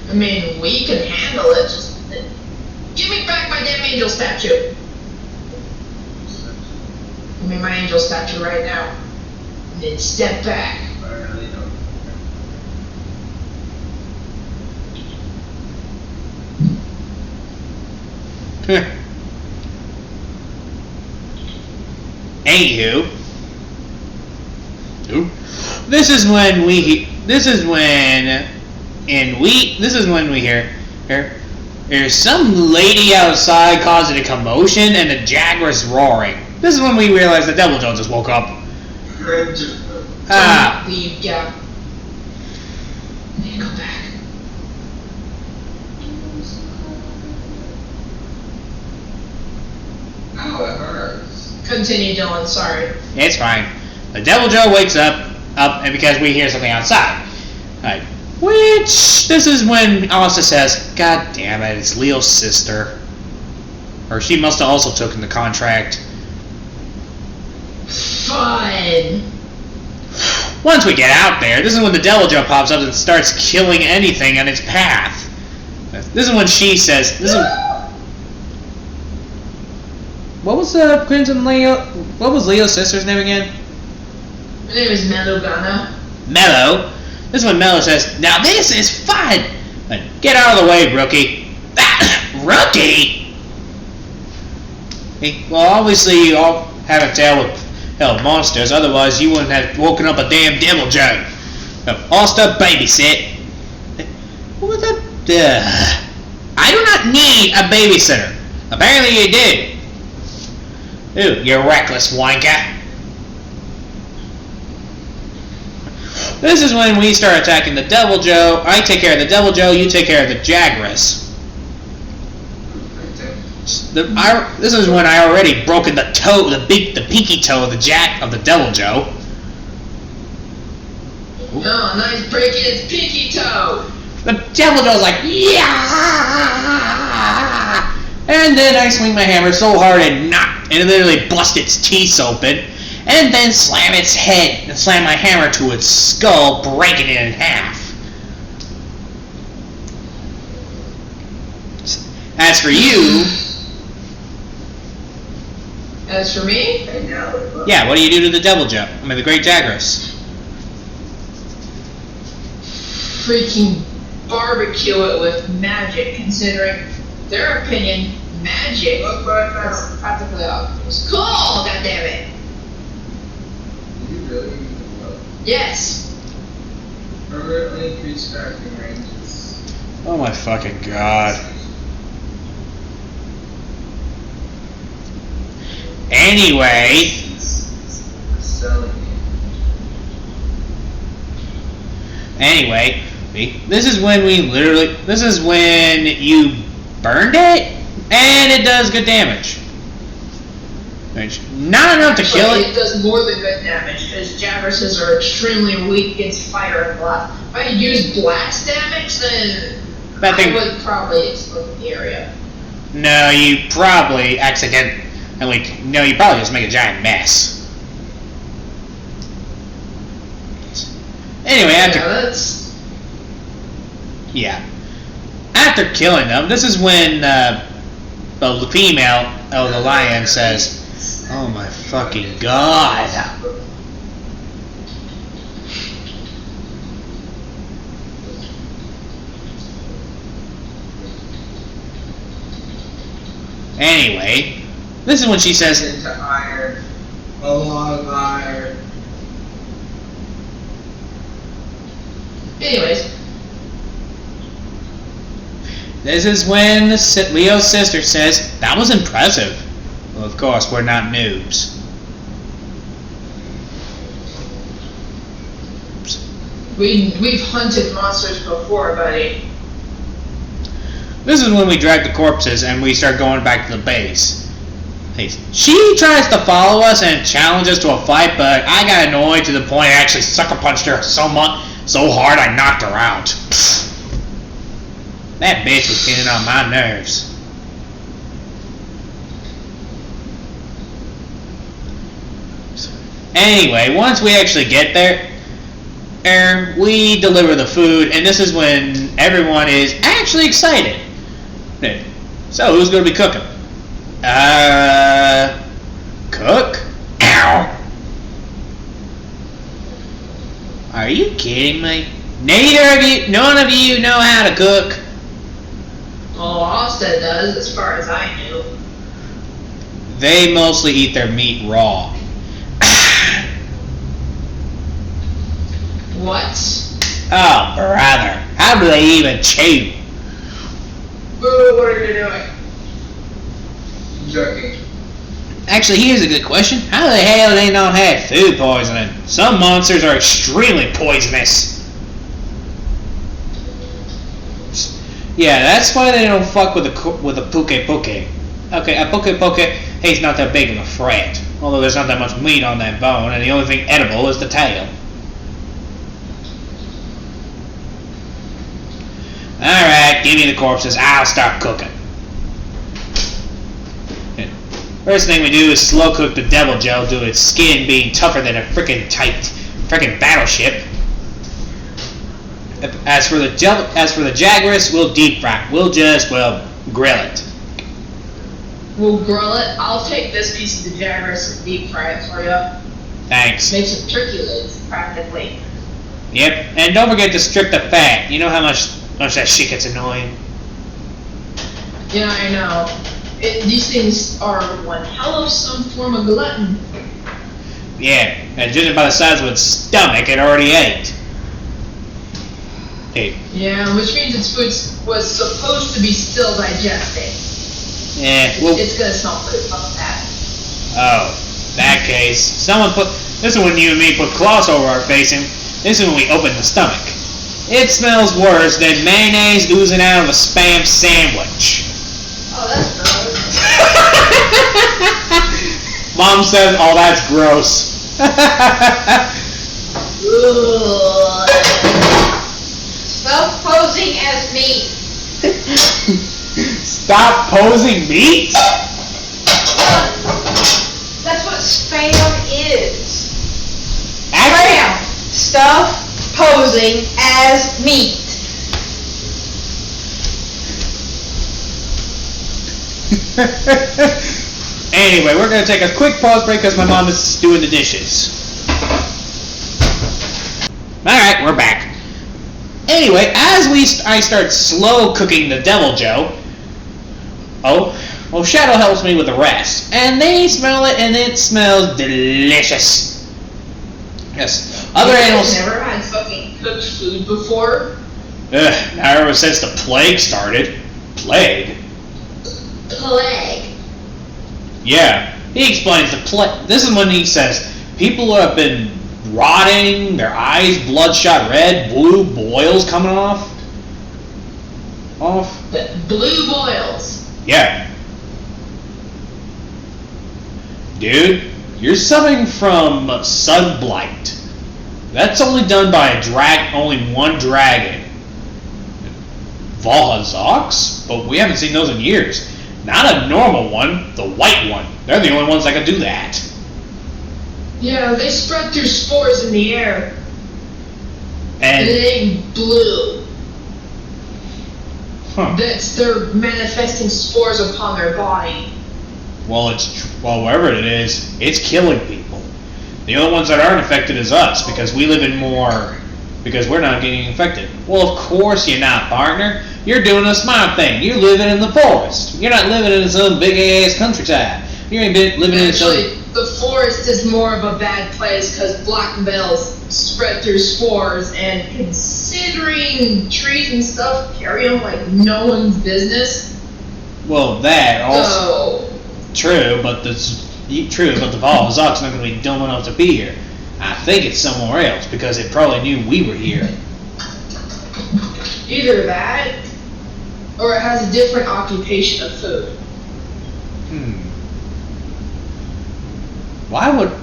I mean, we can handle it, just Give me back my damn angel statue. Give me my angel statue right now. And then step back. I really don't. Anywho, this is when we hear there's some lady outside causing a commotion and the jaguar's roaring. This is when we realize that Devil Joe just woke up. Leave, yeah. I need to go back. Ow, it hurts. Continue, Dylan, sorry. It's fine. The Devil Joe wakes up and because we hear something outside. Right. Which, this is when Asta says, God damn it, it's Leo's sister. Or she must have also taken the contract. Fun. Once we get out there, this is when the Devil Joe pops up and starts killing anything on its path. This is when she says, what was Leo's sister's name again? Her name is Melogana. Mello. This is when Mello says, now this is fun! Get out of the way, rookie. Rookie? Well, obviously you all have a tail with monsters, otherwise you wouldn't have woken up a damn Devil Joe. Asta, babysit. What the? I do not need a babysitter. Apparently you did. Ooh, you reckless wanker. This is when we start attacking the Devil Joe. I take care of the Devil Joe, you take care of the Jaguarus. This is when I already broken the toe, the pinky toe of the Devil Joe. Oh, nice breaking its pinky toe. The Devil Joe's like, yeah! And then I swing my hammer so hard and it literally bust its teeth open. And then slam its head and slam my hammer to its skull, breaking it in half. As for you... As for me? Yeah, what do you do to the Devil Joe? I mean, the Great Jaguarus. Freaking barbecue it with magic, considering their opinion, magic is practically obvious. Cool, goddammit! You really need to look. Yes. Permanently increase striking ranges. Oh my fucking god. Anyway. Anyway, this is when you burned it, and it does good damage. Not enough to kill it. It does more than good damage, because Jaguaruses are extremely weak against fire and blast. If I use blast damage, then I would probably explode the area. No, you probably you probably just make a giant mess. Anyway, after killing them, this is when the female of the lion says, "Oh my fucking god!" Anyway, this is when she says, "Into iron, a lot of iron." Anyways. This is when Leo's sister says, "That was impressive." Well, of course, we're not noobs. We've hunted monsters before, buddy. This is when we drag the corpses and we start going back to the base. She tries to follow us and challenge us to a fight, but I got annoyed to the point I actually sucker punched her so hard I knocked her out. That bitch was getting on my nerves. Anyway, once we actually get there, we deliver the food, and this is when everyone is actually excited. So who's gonna be cooking? Cook? Ow! Are you kidding me? None of you know how to cook. Well, Asta does, as far as I knew. They mostly eat their meat raw. What? Oh, brother. How do they even chew? Boo, what are you doing? Joking. Actually, here's a good question. How the hell do they not have food poisoning? Some monsters are extremely poisonous. Yeah, that's why they don't fuck with a puke. Okay, a puke, he's not that big of a threat. Although there's not that much meat on that bone, and the only thing edible is the tail. Alright, give me the corpses. I'll start cooking. First thing we do is slow cook the devil gel to its skin being tougher than a frickin' battleship. As for the Jagras, we'll deep fry. We'll just, grill it. We'll grill it. I'll take this piece of the Jagras and deep fry it for you. Thanks. Make some turkey legs, practically. Yep, and don't forget to strip the fat. You know how much that shit gets annoying. Yeah, I know. These things are one hell of some form of glutton. Yeah, and judging by the size of its stomach, it already ate. Hey. Yeah, which means its food was supposed to be still digesting. Yeah, well, it's gonna smell pretty fucking bad. Oh, that case. This is when you and me put cloths over our facing. This is when we open the stomach. It smells worse than mayonnaise oozing out of a Spam sandwich. Oh, that's gross. Mom says, oh, that's gross. Stop posing as meat. Stop posing meat? That's what spam is. Actually, Spam. Stuff posing as meat. Anyway, we're going to take a quick pause break because my mom is doing the dishes. Alright, we're back. Anyway, as I start slow cooking the devil joe, Shadow helps me with the rest. And they smell it, and it smells delicious. Yes. Other animals... never had fucking cooked food before? Now ever since the plague started. Plague? Plague. Yeah, he explains the plague. This is when he says, people have been rotting, their eyes bloodshot red, blue boils coming off. Blue boils. Yeah. Dude, you're suffering from sun blight. That's only done by only one dragon. Valhazox? But we haven't seen those in years. Not a normal one, the white one. They're the only ones that can do that. Yeah, they spread through spores in the air. And it ain't blue. Huh. They're manifesting spores upon their body. Well, wherever it is, it's killing people. The only ones that aren't affected is us, because we're not getting infected. Well, of course you're not, partner. You're doing a smart thing. You're living in the forest. You're not living in some big-ass countryside. You ain't living in some... Actually, the forest is more of a bad place because black bells spread through spores, and considering trees and stuff carry them like no one's business. Well, that also... So... True, but the Valhazox not going to be dumb enough to be here. I think it's somewhere else, because it probably knew we were here. Either that, or it has a different occupation of food.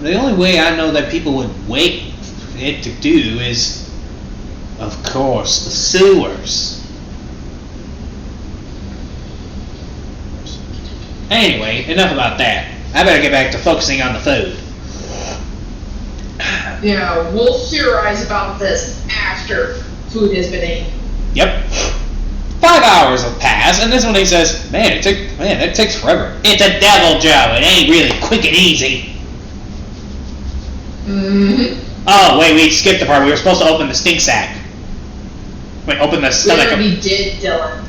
The only way I know that people would wait for it to do is, of course, the sewers. Anyway, enough about that. I better get back to focusing on the food. Yeah, we'll theorize about this after food has been eaten. Yep. 5 hours have passed, and this one he says, man, it takes forever. It's a devil, Joe. It ain't really quick and easy. Oh, wait, we skipped the part. We were supposed to open the stink sack. Wait, open the stomach. We did, Dylan.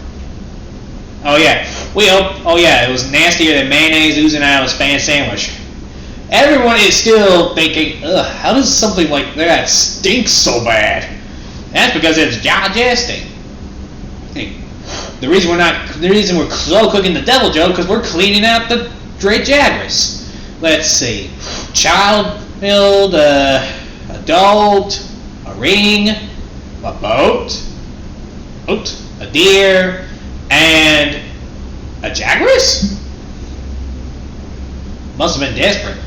Oh yeah, it was nastier than mayonnaise oozing out of a Spanish sandwich. Everyone is still thinking, ugh, how does something like that stink so bad? That's because it's digesting. The reason we're slow cooking the devil, Joe, because we're cleaning out the Great Jaguars. Let's see, child-filled, adult, a ring, a boat, a deer, and a Jaguars? Must have been desperate.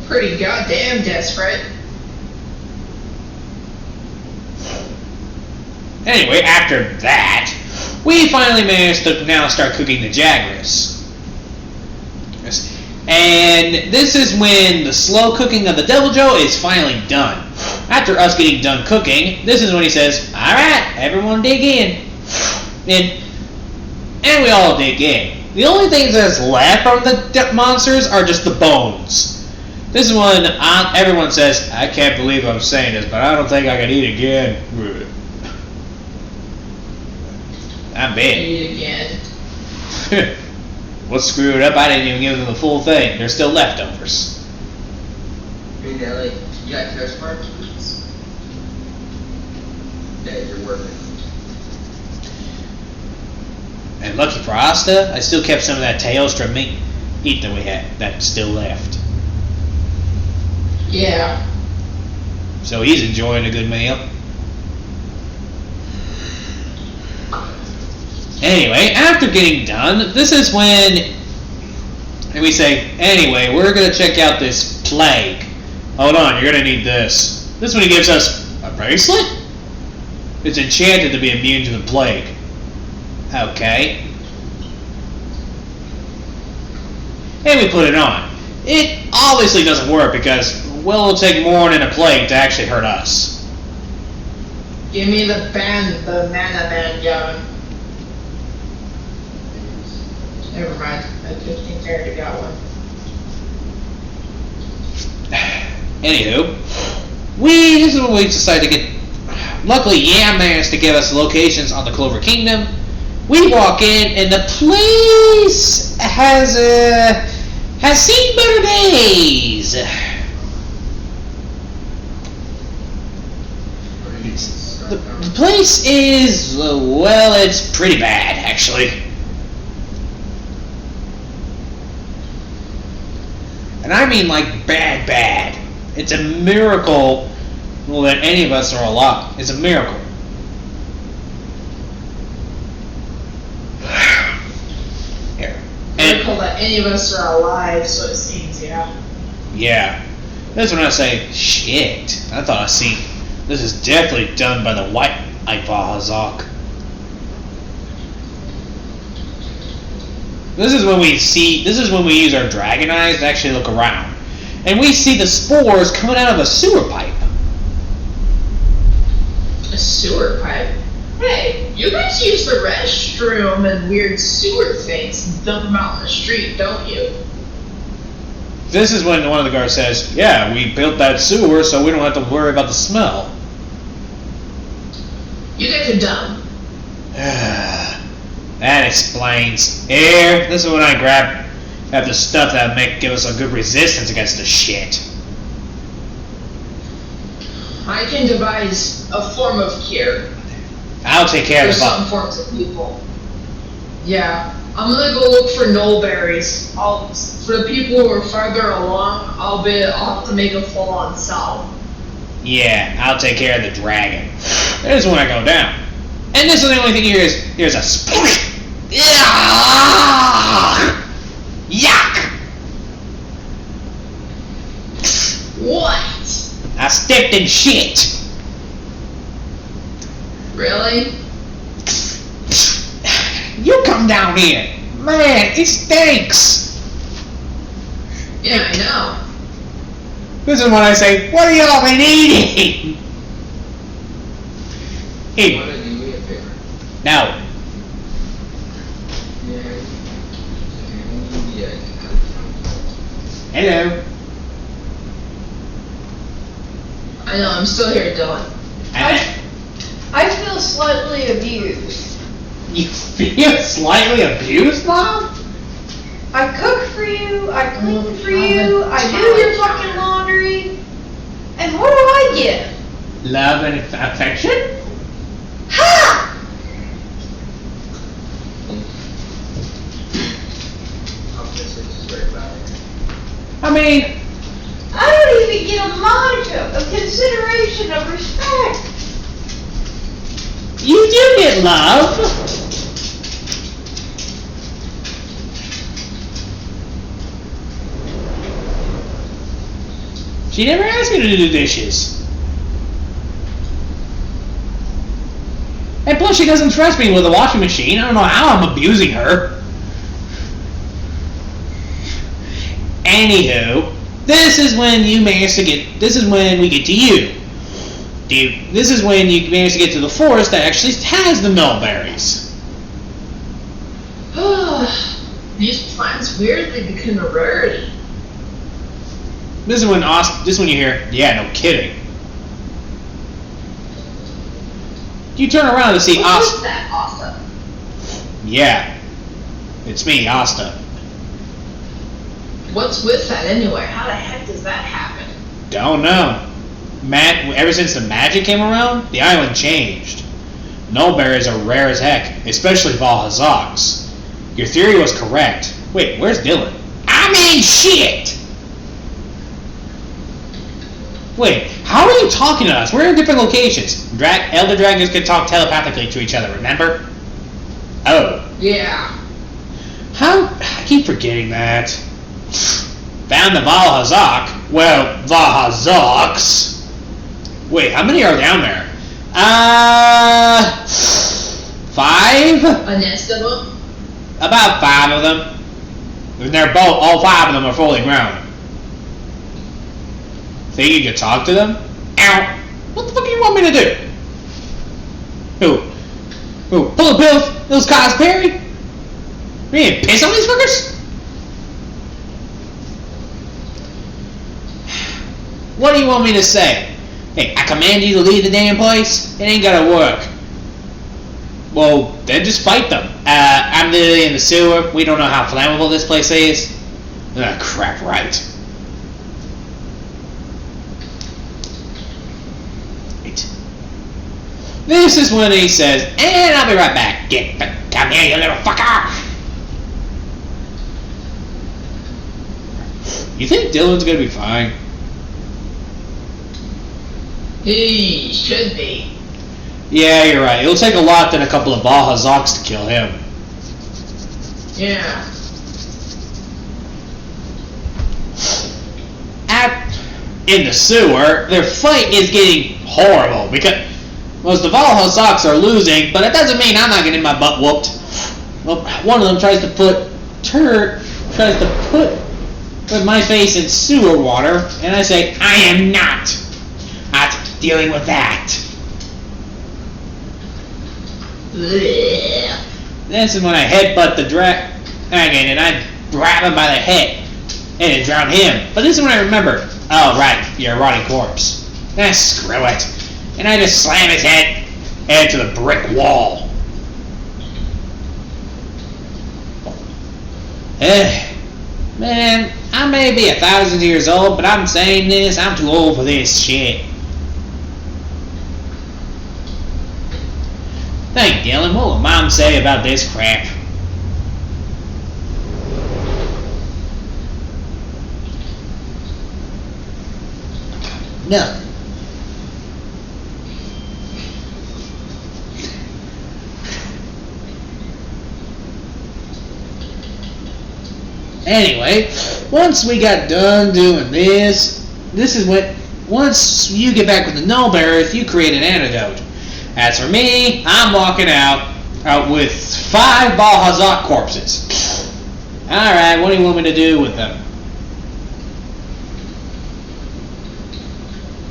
Pretty goddamn desperate. Anyway, after that, we finally managed to now start cooking the Jaguars. And this is when the slow cooking of the Devil Joe is finally done. After us getting done cooking, this is when he says, alright, everyone dig in. And we all dig in. The only things that's left from the monsters are just the bones. This is when everyone says, I can't believe I'm saying this, but I don't think I can eat again. I'm bad. Eat again. What's screwed up? I didn't even give them the full thing. There's still leftovers. Hey Nelly, you got toast marks? Yeah, you're working. And lucky for Asta, I still kept some of that Teostra meat that we had that's still left. Yeah. So he's enjoying a good meal. Anyway, after getting done, this is when we say, anyway, we're going to check out this plague. Hold on, you're going to need this. This is when he gives us a bracelet? It's enchanted to be immune to the plague. Okay. And we put it on. It obviously doesn't work because, well, it'll take more than a plague to actually hurt us. Give me the mana band, John. Never mind. I just think I already got one. Anywho, this is when we decided to get. Luckily, Yam managed to give us locations on the Clover Kingdom. We walk in, and the place has seen better days. The place is well, it's pretty bad actually. And I mean like bad. It's a miracle that any of us are alive. It's a miracle. Here. Miracle that any of us are alive, so it seems, yeah. Yeah. That's when I say, shit. I thought I seen. This is definitely done by the white Ifahazak. This is when we use our dragon eyes to actually look around. And we see the spores coming out of a sewer pipe. A sewer pipe? Hey, you guys use the restroom and weird sewer things and dump them out in the street, don't you? This is when one of the guards says, yeah, we built that sewer so we don't have to worry about the smell. You guys are dumb. That explains. Here, this is when I grab the stuff that give us a good resistance against the shit. I can devise a form of cure I'll take care for of the some forms of people. Yeah, I'm gonna go look for knoll berries. For the people who are farther along, I'll have to make a full-on salve. Yeah, I'll take care of the dragon. This is when I go down. And this is the only thing you hear is, here's a split. Yuck! What? I stepped in shit. Really? You come down here. Man, it stinks. Yeah, I know. This is when I say, what have y'all been eating? Hey, Wanna do me a favor? now, Yeah. Yeah. hello. I know, I'm still here, Dylan. I feel slightly abused. You feel slightly abused, Mom? I cook for you, I clean for Oh, you, I do your fucking laundry, and what do I get? Love and affection? Ha! I'll just say straight about it. I mean, I don't even get a modicum of consideration of respect. you do get love. She never asked me to do dishes. And plus, she doesn't trust me with a washing machine. I don't know how I'm abusing her. Anywho, this is when you manage to get. This is when we get to you. Dude, this is when you manage to get to the forest that actually has the mulberries. These plants weirdly became a rarity. This is when you hear, yeah, no kidding. You turn around to see What's Asta. that, Asta? Yeah, it's me, Asta. What's with that anyway? How the heck does that happen? Don't know. Ever since the magic came around, the island changed. Nullberries are rare as heck, especially Valhazaks. Your theory was correct. Wait, where's Dylan? I mean, shit! Wait, how are you talking to us? We're in different locations. Elder dragons can talk telepathically to each other, remember? Oh. Yeah. I keep forgetting that. Found the Valhazak. Well, Valhazaks. Wait, how many are down there? 5? A nest of them? About 5 of them. And they're all 5 of them are fully grown. Think you could talk to them? Ow! What the fuck do you want me to do? Who? Pull a bill? Those guys buried? We ain't piss on these fuckers? What do you want me to say? Hey, I command you to leave the damn place? It ain't gonna work. Well, then just fight them. I'm literally in the sewer. We don't know how flammable this place is. Crap, right. This is when he says, and I'll be right back. Come here, you little fucker! You think Dylan's gonna be fine? He should be. Yeah, you're right. It'll take a lot than a couple of Valhazaks to kill him. Yeah. In the sewer, their fight is getting horrible because the Valhazaks are losing, but it doesn't mean I'm not getting my butt whooped. Well, one of them tries to put my face in sewer water, and I say, I am not dealing with that. Blech. This is when I headbutt the dragon and I grab him by the head and it drown him. But this is when I remember, oh right, you're a rotting corpse. Screw it. And I just slam his head into the brick wall. Man, I may be 1,000 years old, but I'm saying this, I'm too old for this shit. Hey Dylan, what will Mom say about this crap? No. Anyway, once we got done doing this is when, once you get back with the Nullbearers, you create an antidote. As for me, I'm walking out with 5 Valhazak corpses. Alright, what do you want me to do with them?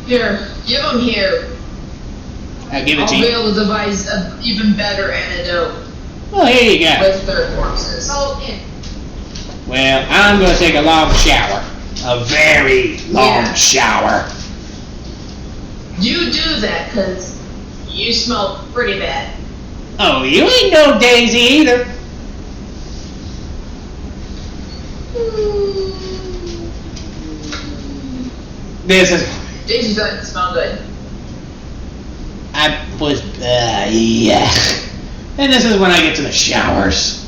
Here, give them here. I'll give it I'll to be you. able to devise an even better antidote Well, here you go. with their corpses. Oh, yeah. Well, I'm gonna take a long shower. A very long Yeah. shower. You do that, because you smell pretty bad. Oh, you ain't no Daisy either. This is. Daisy doesn't smell good. I was. Yeah. And this is when I get to the showers.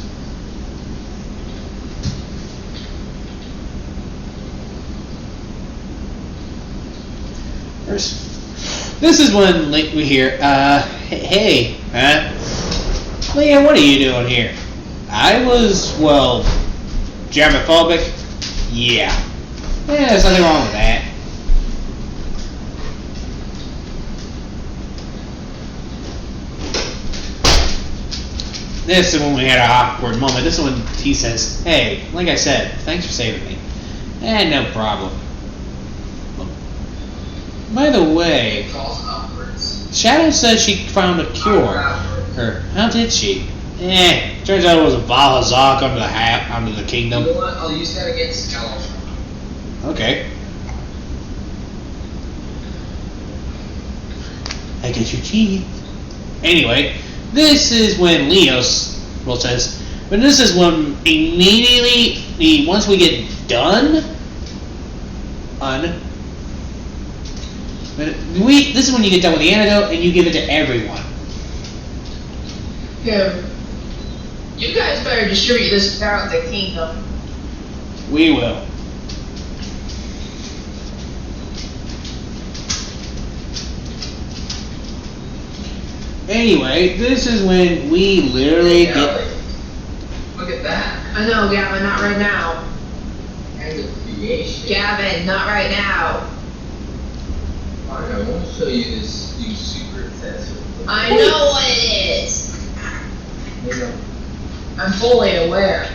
This is when we hear, hey, huh? Leah, what are you doing here? I was, well, germophobic? Yeah. Yeah, there's nothing wrong with that. This is when we had an awkward moment. This is when he says, hey, like I said, thanks for saving me. No problem. By the way, Falls upwards. Shadow said she found a cure. Or how did she? Turns out it was a Valhazak under the You kingdom. know what? I'll use that against Skeleton. Okay. I get your teeth. Anyway, this is when Leos says, but this is when immediately once we get done this is when you get done with the antidote and you give it to everyone. Yeah. You guys better distribute this throughout the kingdom. We will. Anyway, this is when we literally get. Look at that. I know, Gavin, not right now. And the creation. Gavin, not right now. Alright, I want to show you this new super test. I know what it is. I'm fully aware.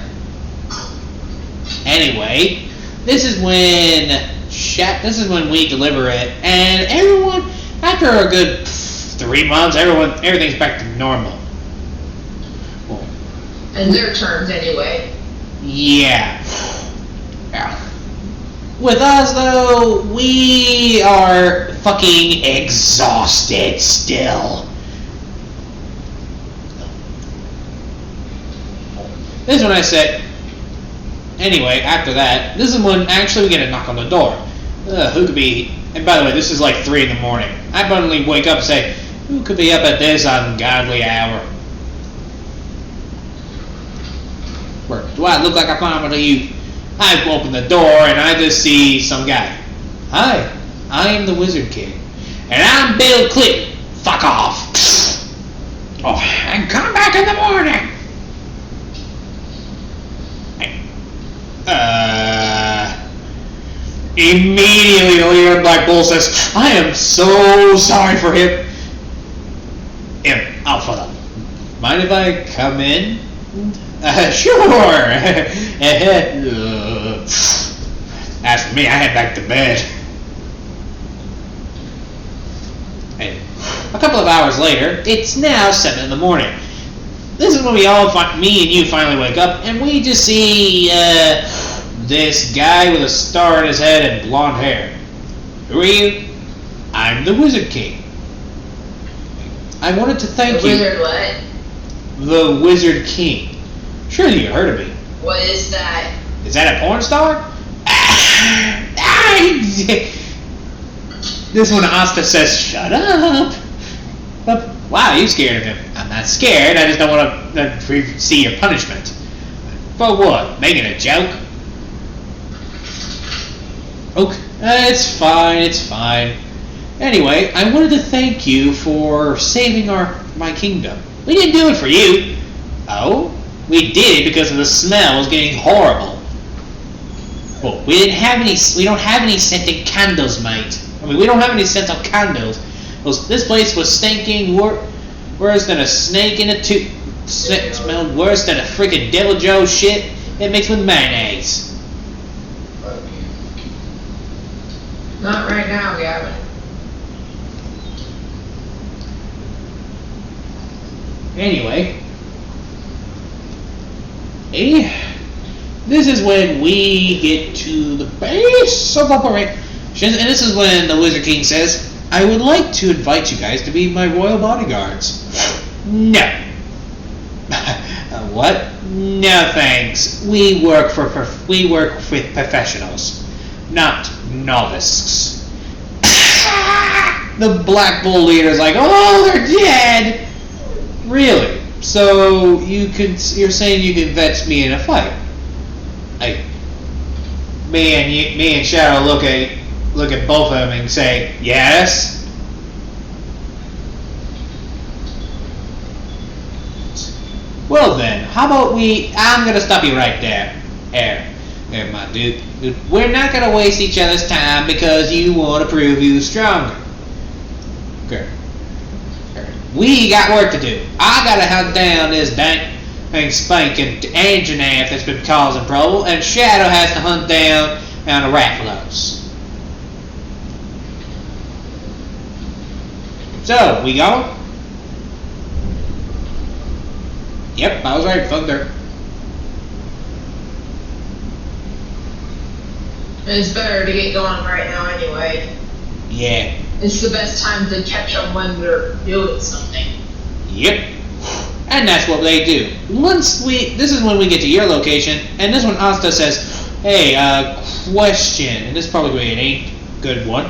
Anyway, this is when we deliver it, and everyone, after a good 3 months, everything's back to normal. Well, And their terms, anyway. yeah. With us, though, we are fucking exhausted still. This is when I said, anyway, after that, this is when actually we get a knock on the door. Who could be, and by the way, this is like 3 in the morning. I suddenly wake up and say, who could be up at this ungodly hour? Where, do I look like a farmer to you? I open the door and I just see some guy. Hi, I am the Wizard King. And I'm Bill Clinton. Fuck off. Oh, and come back in the morning. Immediately the leader of Black Bull says, I am so sorry for him. I'll shut up. Mind if I come in? Sure. As for me, I head back to bed. And a couple of hours later, it's now 7 in the morning. This is when me and you finally wake up, and we just see this guy with a star in his head and blonde hair. Who are you? I'm the Wizard King. I wanted to thank you. Wizard what? The Wizard King. Surely you heard of me. What is that? Is that a porn star? This one Asta says, shut up. Wow, you scared of him. I'm not scared, I just don't want to see your punishment. For what? Making a joke? Okay, it's fine. Anyway, I wanted to thank you for saving my kingdom. We didn't do it for you. Oh? We did it because of the smell was getting horrible. Well, we don't have any scented candles, mate. We don't have any scented candles. This place was stinking worse than a snake in a tube. Smelled worse than a freaking Devil Joe shit it mixed with mayonnaise. Not right now, Gavin. Anyway. This is when we get to the base of operations, and this is when the Wizard King says, I would like to invite you guys to be my royal bodyguards. No. What? No thanks. We work with professionals, not novices. The Black Bull leader's like, oh, they're dead. Really? So you're saying you can vet me in a fight? Me and Shadow look at both of them and say, yes. Well then, how about I'm gonna stop you right there. There, my dude. We're not gonna waste each other's time because you want to prove you're stronger. Okay. We got work to do. I gotta hunt down this dank and spanking Anjanath that's been causing trouble, and Shadow has to hunt down the Rathalos. So, we go? Yep, I was right, Thunder. It's better to get going right now anyway. Yeah. It's the best time to catch them when they're doing something. Yep. And that's what they do. This is when we get to your location, and this one Asta says, hey, question, and this is probably an good one.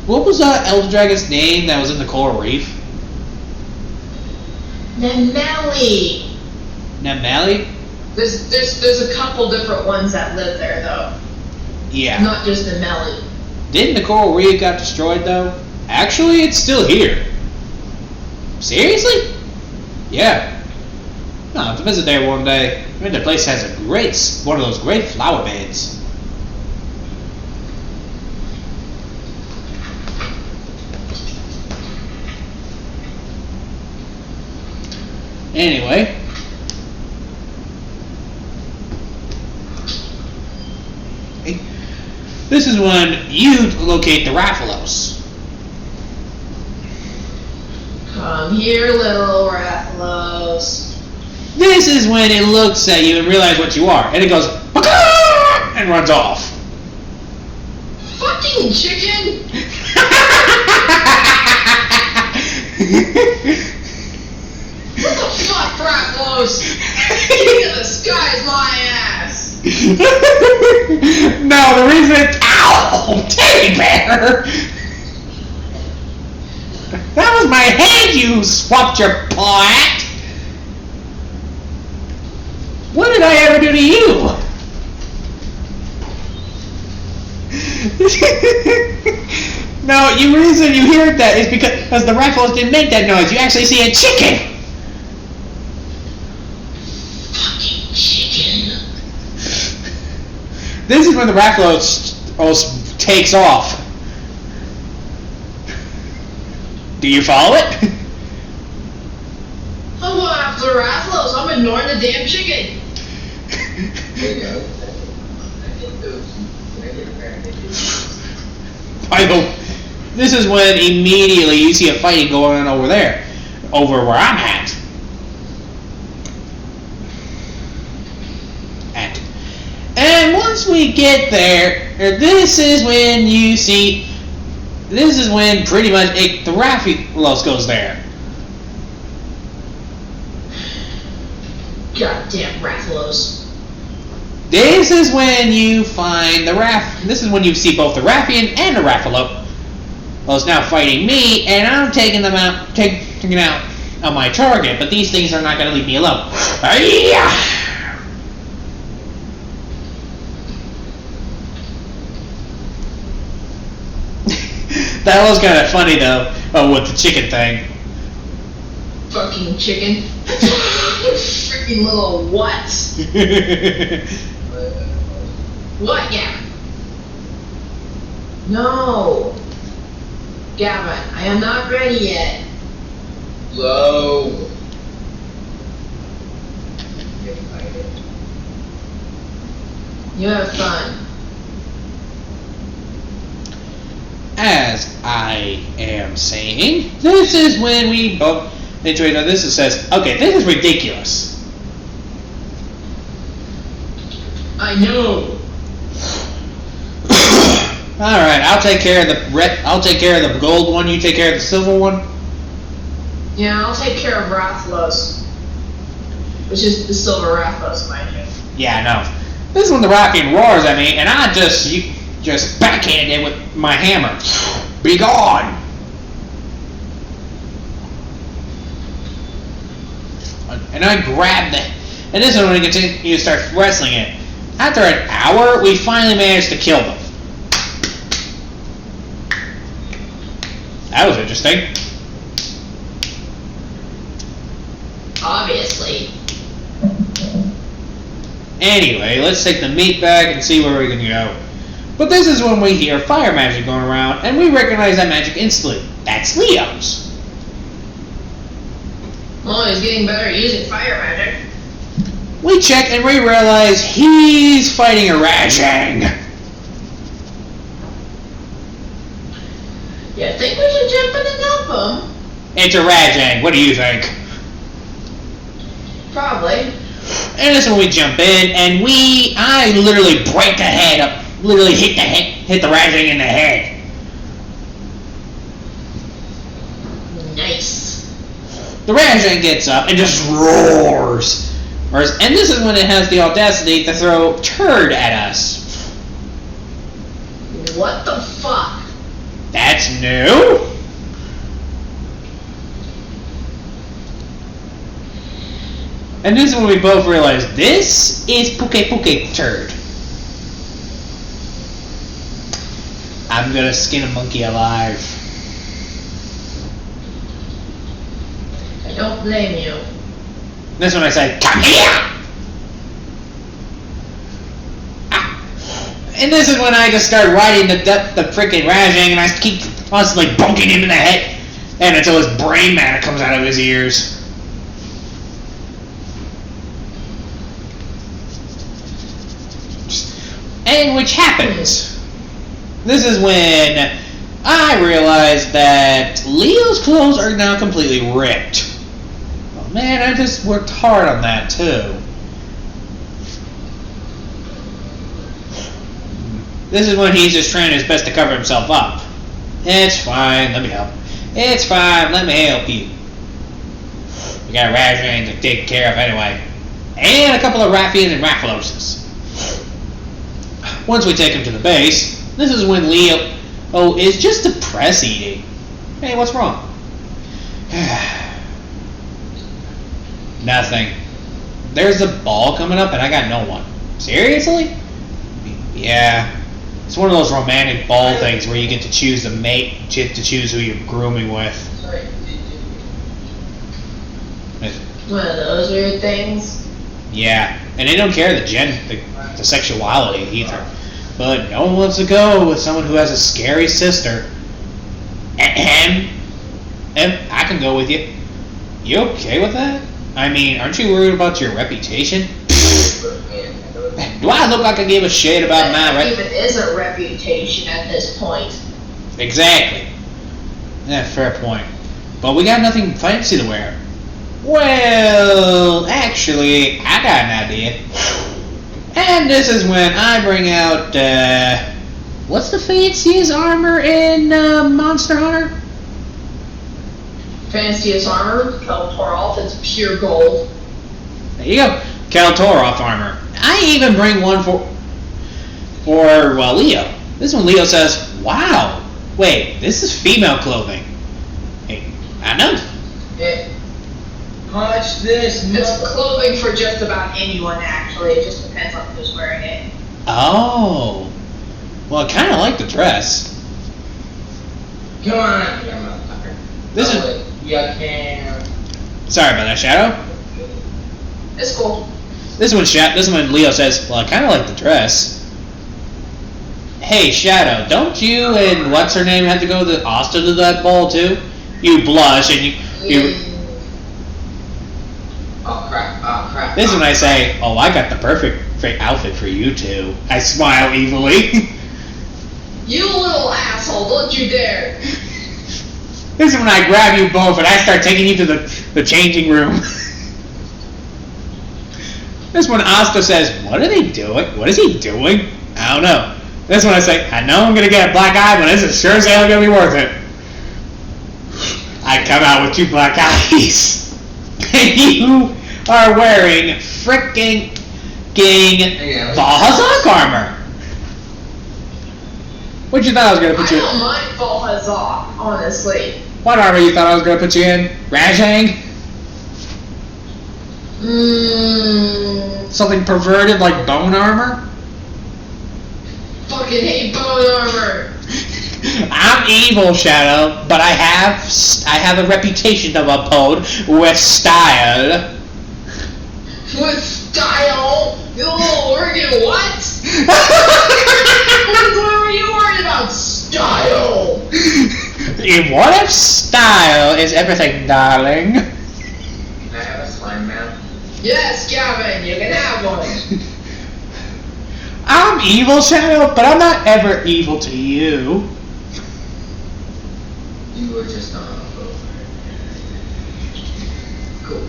What was Elder Dragon's name that was in the coral reef? Nemeli. Nemeli? There's a couple different ones that live there though. Yeah. Not just Nemeli. Didn't the coral reef got destroyed though? Actually, it's still here. Seriously? Yeah. No, I'll have to visit there one day. I mean, the place has one of those great flower beds. Anyway. This is when you locate the Rathalos. Come here, little Rathalos. This is when it looks at you and realizes what you are, and it goes and runs off. Fucking chicken! What the fuck, Rathalos? King of the sky is my ass! No, the reason it's ow, teddy bear. That was my head you swapped your paw at. What did I ever do to you? No, the reason you hear that is because the Rathalos didn't make that noise. You actually see a chicken. Fucking chicken. This is when the Rathalos takes off. Do you follow it? I'm going after the Rathalos. I'm ignoring the damn chicken. This is when immediately you see a fighting going on over there, over where I'm at. And once we get there, this is when you see, this is when pretty much the Rathalos goes there. Goddamn Rathalos. This is when you find this is when you see both the Rathian and the Rathalos. Well, it's now fighting me, and I'm taking them out, taking out on my target, but these things are not going to leave me alone. That was kind of funny though, with the chicken thing. Fucking chicken. Freaking little what? What, Gavin? No. Gavin, I am not ready yet. Low. You have fun. As I am saying, this is when we both. situation like this, it says, okay, this is ridiculous. I know. All right, I'll take care of the gold one. You take care of the silver one. Yeah, I'll take care of Rathlos. Which is the silver Rathlos, mind you. Yeah, I know. This one, the rocking roars at me, and I just backhanded it with my hammer. Be gone! And I grabbed it. And this is when we continue to start wrestling it. After an hour, we finally managed to kill them. That was interesting. Obviously. Anyway, let's take the meat bag and see where we can go. But this is when we hear fire magic going around, and we recognize that magic instantly. That's Leo's. Well, he's getting better at using fire magic. We check and we realize he's fighting a Rajang. Yeah, I think we should jump in and help him. It's a Rajang. What do you think? Probably. And this is when we jump in, and I literally break the head up, literally hit the Rajang in the head. Nice. The Rajang gets up and just roars. And this is when it has the audacity to throw turd at us. What the fuck? That's new. And this is when we both realize this is Puke turd. I'm gonna skin a monkey alive. I don't blame you. This one I say, come here! And this is when I just start riding the freaking Rajang, and I keep constantly bunking him in the head, and until his brain matter comes out of his ears. And which happens. This is when I realize that Leo's clothes are now completely ripped. Oh man, I just worked hard on that too. This is when he's just trying his best to cover himself up. It's fine, let me help. It's fine, let me help you. We got Rajang to take care of anyway. And a couple of Raffians and Raffaloses. Once we take him to the base, this is when Leo is just depressed eating. Hey, what's wrong? Nothing. There's a ball coming up and I got no one. Seriously? Yeah. It's one of those romantic ball things where you get to choose the mate, you get to choose who you're grooming with. One of those weird things. Yeah, and they don't care the sexuality either. But no one wants to go with someone who has a scary sister. And I can go with you. You okay with that? I mean, aren't you worried about your reputation? Do I look like I give a shit about my reputation? Even is a reputation at this point. Exactly. Yeah, fair point. But we got nothing fancy to wear. Well, actually, I got an idea. And this is when I bring out, what's the fanciest armor in Monster Hunter? Fanciest armor, Kaltorolf, it's pure gold. There you go. Kaltorolf armor. I even bring one for Leo. This one Leo says, wow, wait, this is female clothing. Hey, I know. Watch this. It's clothing for just about anyone, actually. It just depends on who's wearing it. Oh. Well, I kind of like the dress. Come on, you motherfucker. This is... it. You can. Sorry about that, Shadow. It's cool. This one Leo says, well, I kind of like the dress. Hey, Shadow, don't you and what's her name have to go to Asta to that ball too? You blush and you Oh crap. This is when I say, oh, I got the perfect outfit for you two. I smile evilly. You little asshole, don't you dare. This is when I grab you both and I start taking you to the the changing room. This one Asta says, what are they doing? What is he doing? I don't know. This one I say, I know I'm going to get a black eye, but this is sure as hell going to be worth it. I come out with 2 black eyes. And you are wearing fricking Balhazak armor. What you thought I was going to put you in? I don't mind Balhazak, honestly. What armor you thought I was going to put you in? Rajang? Something perverted like bone armor? Fucking hate bone armor. I'm evil, Shadow, but I have a reputation to uphold with style. With style? You little Oregon what? What were you worried about? Style! And what if style is everything, darling? I have a slime mouth. Yes, Gavin, you can have one. I'm evil, Shadow, but I'm not ever evil to you. You were just on a boat. Cool.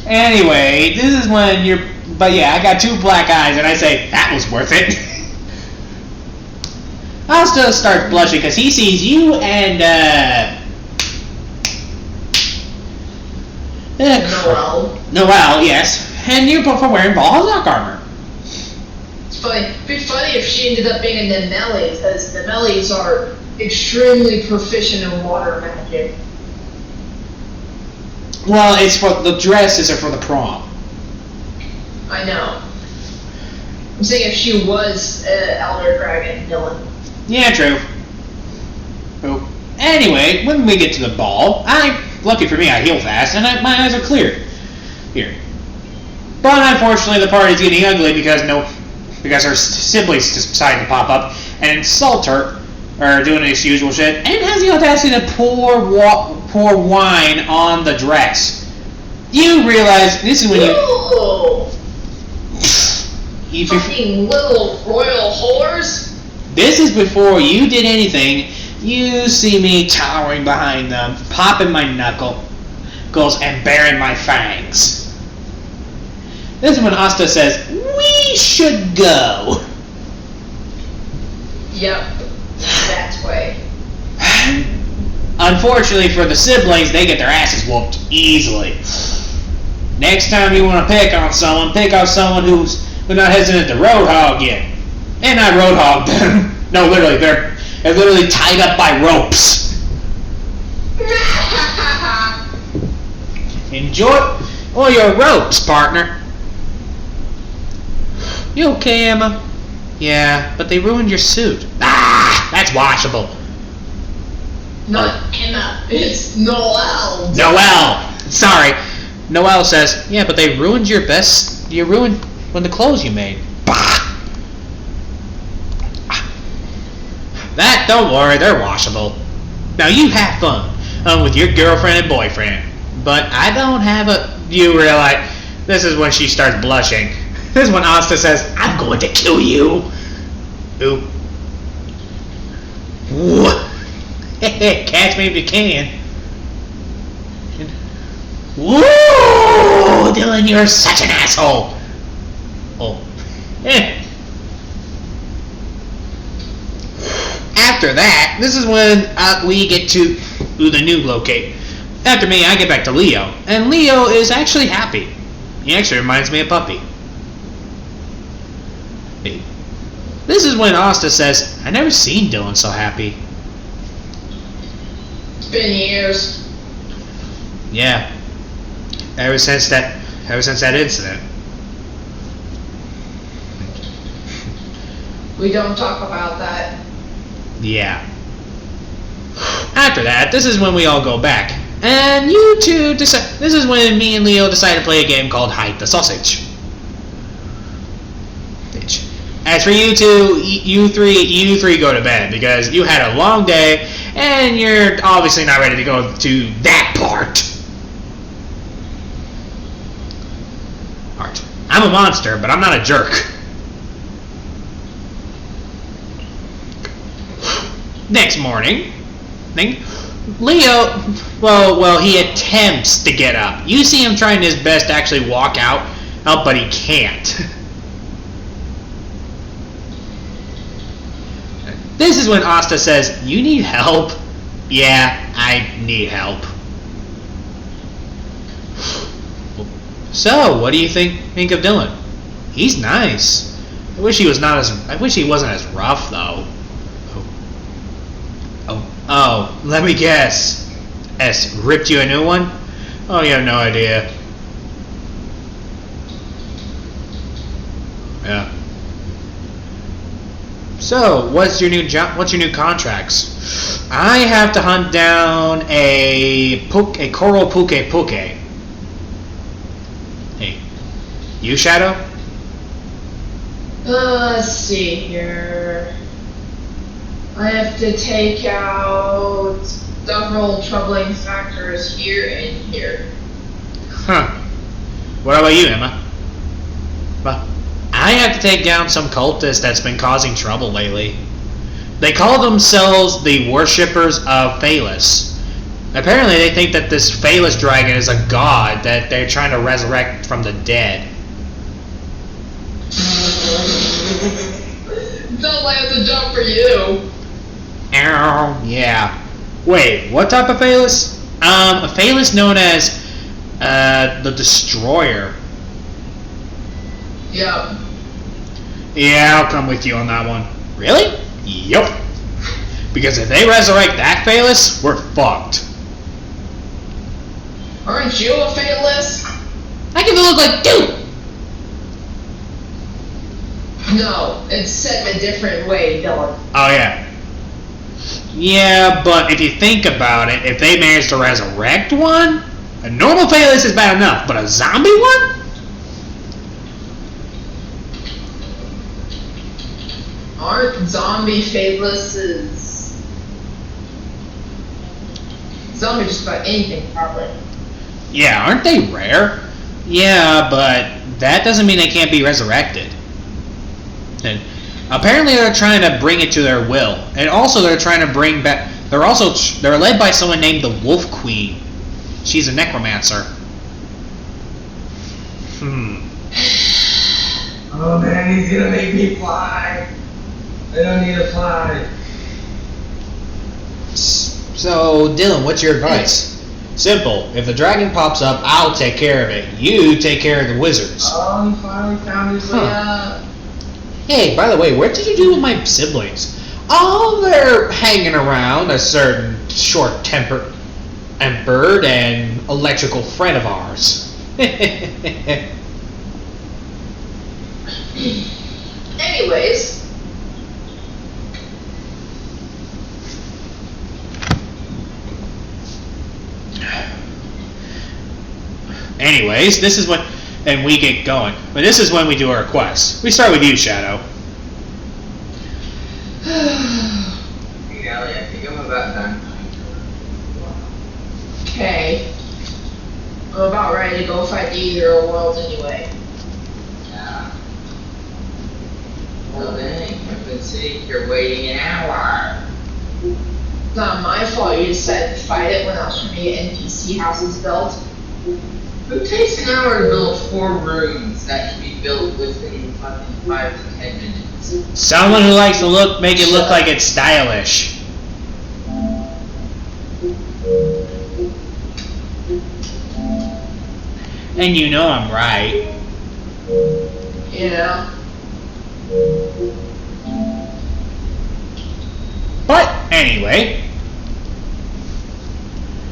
Anyway, this is when you're... But yeah, I got 2 black eyes, and I say, that was worth it. Asta starts blushing because he sees you and, Noelle, yes. And you're both wearing Balhazak armor. It's funny. It'd be funny if she ended up being a Nemelli, because Nemellis are extremely proficient in water magic. Well, it's for the dresses are for the prom. I know. I'm saying if she was Elder Dragon, Dylan. Yeah, true. Oh. Anyway, when we get to the ball, lucky for me, I heal fast, and my eyes are clear. Here. But unfortunately, the party's getting ugly because her siblings decide to pop up and insult her, or doing his usual shit, and has the audacity to pour wine on the dress. You realize this is when you fucking little royal whores. This is before you did anything. You see me towering behind them, popping my knuckles and baring my fangs. This is when Asta says, we should go. Yep. That way. Unfortunately for the siblings, they get their asses whooped easily. Next time you want to pick on someone, pick on someone who's not hesitant to roadhog you. And I roadhogged them. No, literally, they're literally tied up by ropes. Enjoy your ropes, partner. You okay, Emma? Yeah, but they ruined your suit. Ah, that's washable. Not Emma, it's Noelle. Noelle! Sorry. Noelle says, yeah, but they ruined you ruined the clothes you made. Bah! Don't worry, they're washable. Now you have fun with your girlfriend and boyfriend. But I don't have you realize, this is when she starts blushing. This is when Asta says, I'm going to kill you. Ooh. Catch me if you can. Whoa! Dylan, you're such an asshole. Oh. After that, this is when we get to the new locate. After me, I get back to Leo. And Leo is actually happy. He actually reminds me of Puppy. This is when Asta says, I never seen Dylan so happy. It's been years. Yeah. Ever since that incident. We don't talk about that. Yeah. After that, this is when we all go back. And you two decide. This is when me and Leo decide to play a game called Hide the Sausage. As for you two, you three go to bed because you had a long day and you're obviously not ready to go to that part. Alright. I'm a monster, but I'm not a jerk. Next morning, Leo, well, he attempts to get up. You see him trying his best to actually walk out, but he can't. This is when Asta says, "You need help?" "Yeah, I need help." "So, what do you think of Dylan?" "He's nice. I wish he wasn't as rough though." Oh, let me guess. S ripped you a new one? Oh, you have no idea. Yeah. So, what's your new contracts? I have to hunt down a coral puke. Hey, you, Shadow? Let's see here. I have to take out several troubling factors here and here. Huh. What about you, Emma? Well, I have to take down some cultist that's been causing trouble lately. They call themselves the worshippers of Phaelus. Apparently they think that this Phaelus dragon is a god that they're trying to resurrect from the dead. Don't land the job for you. Yeah. Wait, what type of Phaelus? A Phaelus known as the Destroyer. Yep. Yeah, I'll come with you on that one. Really? Yup. Because if they resurrect that Phaelus, we're fucked. Aren't you a fatalist? I can look like you. No, it's said in a different way, Dylan. Oh yeah. Yeah, but if you think about it, if they manage to resurrect one, a normal Phaelus is bad enough, but a zombie one? Aren't zombie fatalists zombie just about anything, probably. Yeah, aren't they rare? Yeah, but that doesn't mean they can't be resurrected. And apparently they're trying to bring it to their will. And also they're trying to bring back... They're led by someone named the Wolf Queen. She's a necromancer. Oh man, he's gonna make me fly. I don't need to fly. So, Dylan, what's your advice? Simple. If the dragon pops up, I'll take care of it. You take care of the wizards. Oh, he finally found his way up. Hey, by the way, what did you do with my siblings? Oh, they're hanging around a certain short-tempered bird and electrical friend of ours. Anyways. This is when, and we get going. But this is when we do our quests. We start with you, Shadow. Hey, Ellie, I think I'm about done. Okay. I'm about ready to go fight the Ether World anyway. Yeah. Well then, I've been sitting here waiting an hour. It's not my fault you decided to fight it when I was trying to get NPC houses built. Who takes an hour to build 4 rooms that can be built within fucking 5 to 10 minutes? Someone who likes to make it look like it's stylish. And you know I'm right. Yeah. But anyway.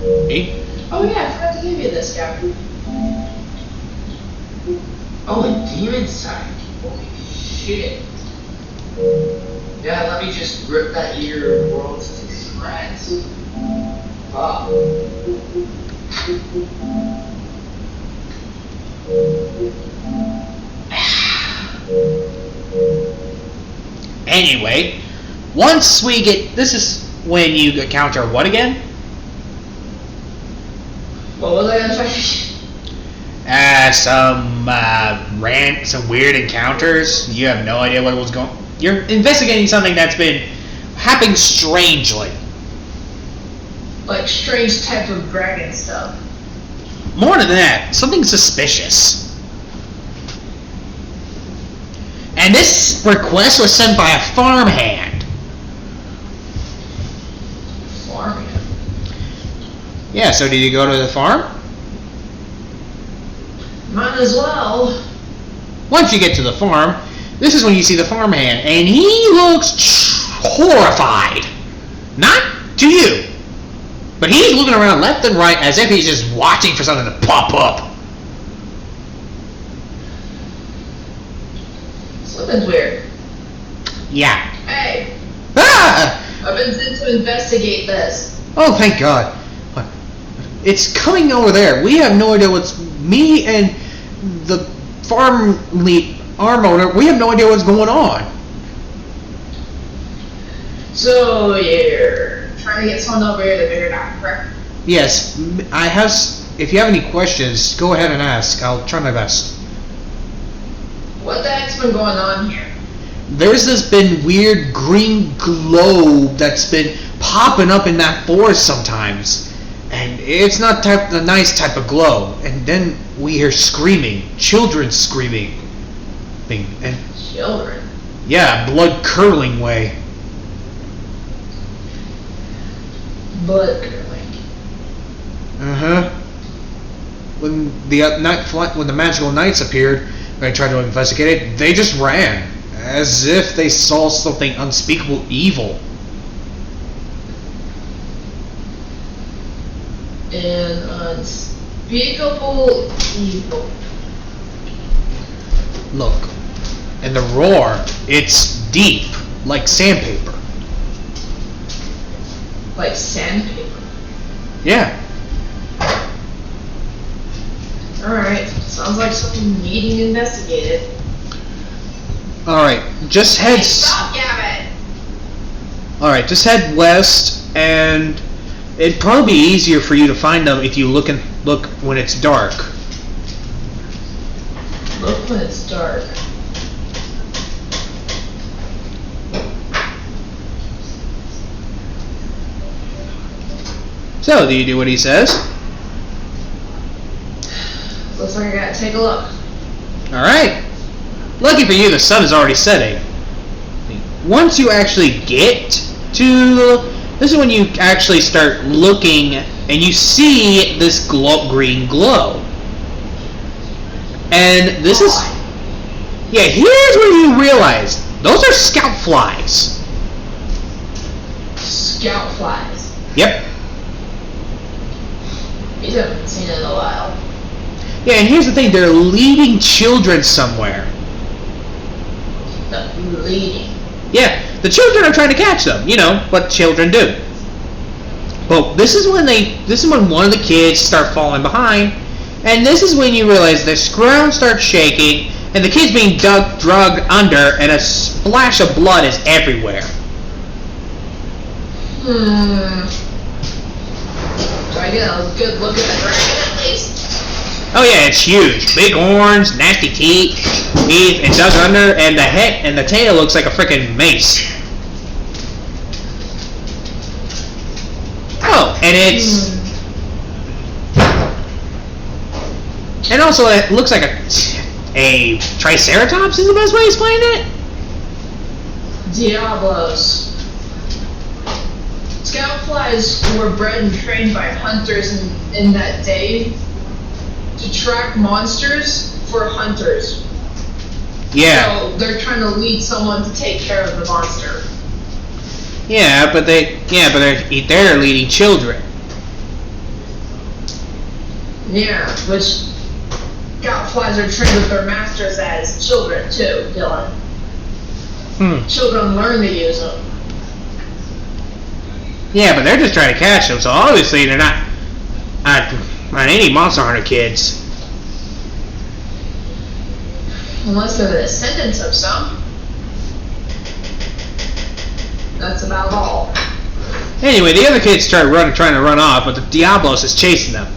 Hey. Oh yeah, I forgot to give you this guy. Oh, a demon sight. Holy shit. Yeah, let me just rip that Ether World to shreds. Fuck. Anyway, once we get... This is when you encounter what again? What was I gonna fight? Some weird encounters. You have no idea what was going... You're investigating something that's been happening strangely. Like strange type of dragon stuff. More than that, something suspicious. And this request was sent by a farmhand. Farmhand. Yeah, so did you go to the farm? Might as well. Once you get to the farm, this is when you see the farmhand, and he looks horrified. Not to you, but he's looking around left and right as if he's just watching for something to pop up. Something's weird. Yeah. Hey, Ah! I've been sent to investigate this. Oh, thank God. It's coming over there. We have no idea what's... Me and the farm owner, we have no idea what's going on. So you're trying to get someone over here to figure it out, correct? Yes, I have... If you have any questions, go ahead and ask. I'll try my best. What the heck's been going on here? There's this been weird green glow that's been popping up in that forest sometimes. And it's not the nice type of glow. And then we hear screaming. Children screaming. And Children? yeah, blood-curdling way. Blood curdling. Uh-huh. When the magical knights appeared, when I tried to investigate it, they just ran. As if they saw something unspeakable evil. An unspeakable evil. Look, and the roar, it's deep, like sandpaper. Like sandpaper. Yeah. Alright, sounds like something needing investigated. Alright, just head... Hey, stop, Gavin! Alright, just head west, and it'd probably be easier for you to find them if you look when it's dark. Look when it's dark. So, do you do what he says? Looks like I gotta take a look. Alright. Lucky for you, the sun is already setting. Once you actually get to... This is when you actually start looking and you see this green glow. And this is... Yeah, here's where you realize those are scout flies. Scout flies. Yep. These haven't seen in a while. Yeah, and here's the thing, they're leading children somewhere. Leading. Yeah, the children are trying to catch them, you know, what children do. But this is when one of the kids start falling behind, and this is when you realize the ground starts shaking, and the kid's being dragged under, and a splash of blood is everywhere. Do I get a good look at the dragon at least? Oh yeah, it's huge. Big horns, nasty teeth, and dug under, and the head and the tail looks like a freaking mace. Oh, and it's... And also it looks like a triceratops is the best way to explain it? Diablos. Scout flies were bred and trained by hunters in that day to track monsters for hunters. Yeah. So they're trying to lead someone to take care of the monster. Yeah, but they're leading children. Yeah, which scout flies are trained with their masters as children too, Dylan. Children learn to use them. Yeah, but they're just trying to catch them, so obviously they're not any Monster Hunter kids. Unless they're the descendants of some. That's about all. Anyway, the other kids start trying to run off, but the Diablos is chasing them.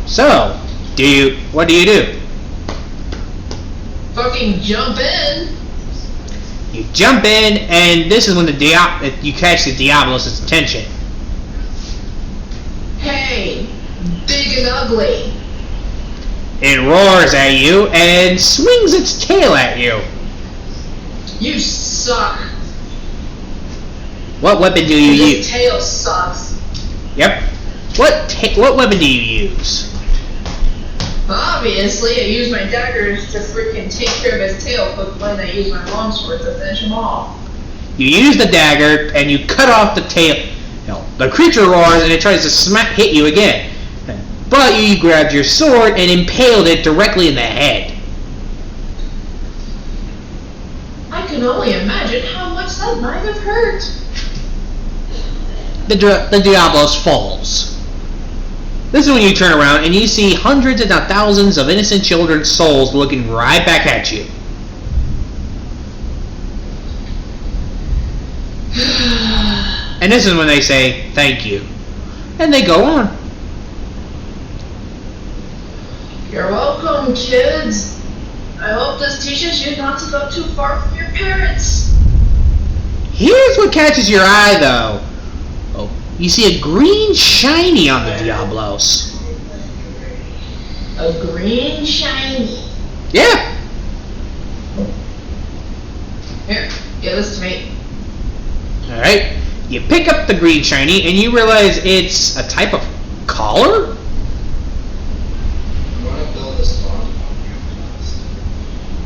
So, what do you do? Fucking jump in. You jump in, and this is when you catch the Diablos' attention. Hey, big and ugly. It roars at you and swings its tail at you. You suck. What weapon do you This use? tail sucks. Yep. What weapon do you use? Obviously, I use my daggers to freaking take care of his tail, but when I use my longsword to finish him off. You use the dagger and you cut off the tail. No, the creature roars and it tries to hit you again. But you grabbed your sword and impaled it directly in the head. I can only imagine how much that might have hurt. The Diablos falls. This is when you turn around and you see hundreds if not thousands of innocent children's souls looking right back at you. And this is when they say, thank you. And they go on. You're welcome, kids. I hope this teaches you not to go too far from your parents. Here's what catches your eye, though. Oh, you see a green shiny on the Diablos. A green shiny. Yeah. Here, give this to me. Alright. You pick up the green shiny and you realize it's a type of collar? I want to build a spawn.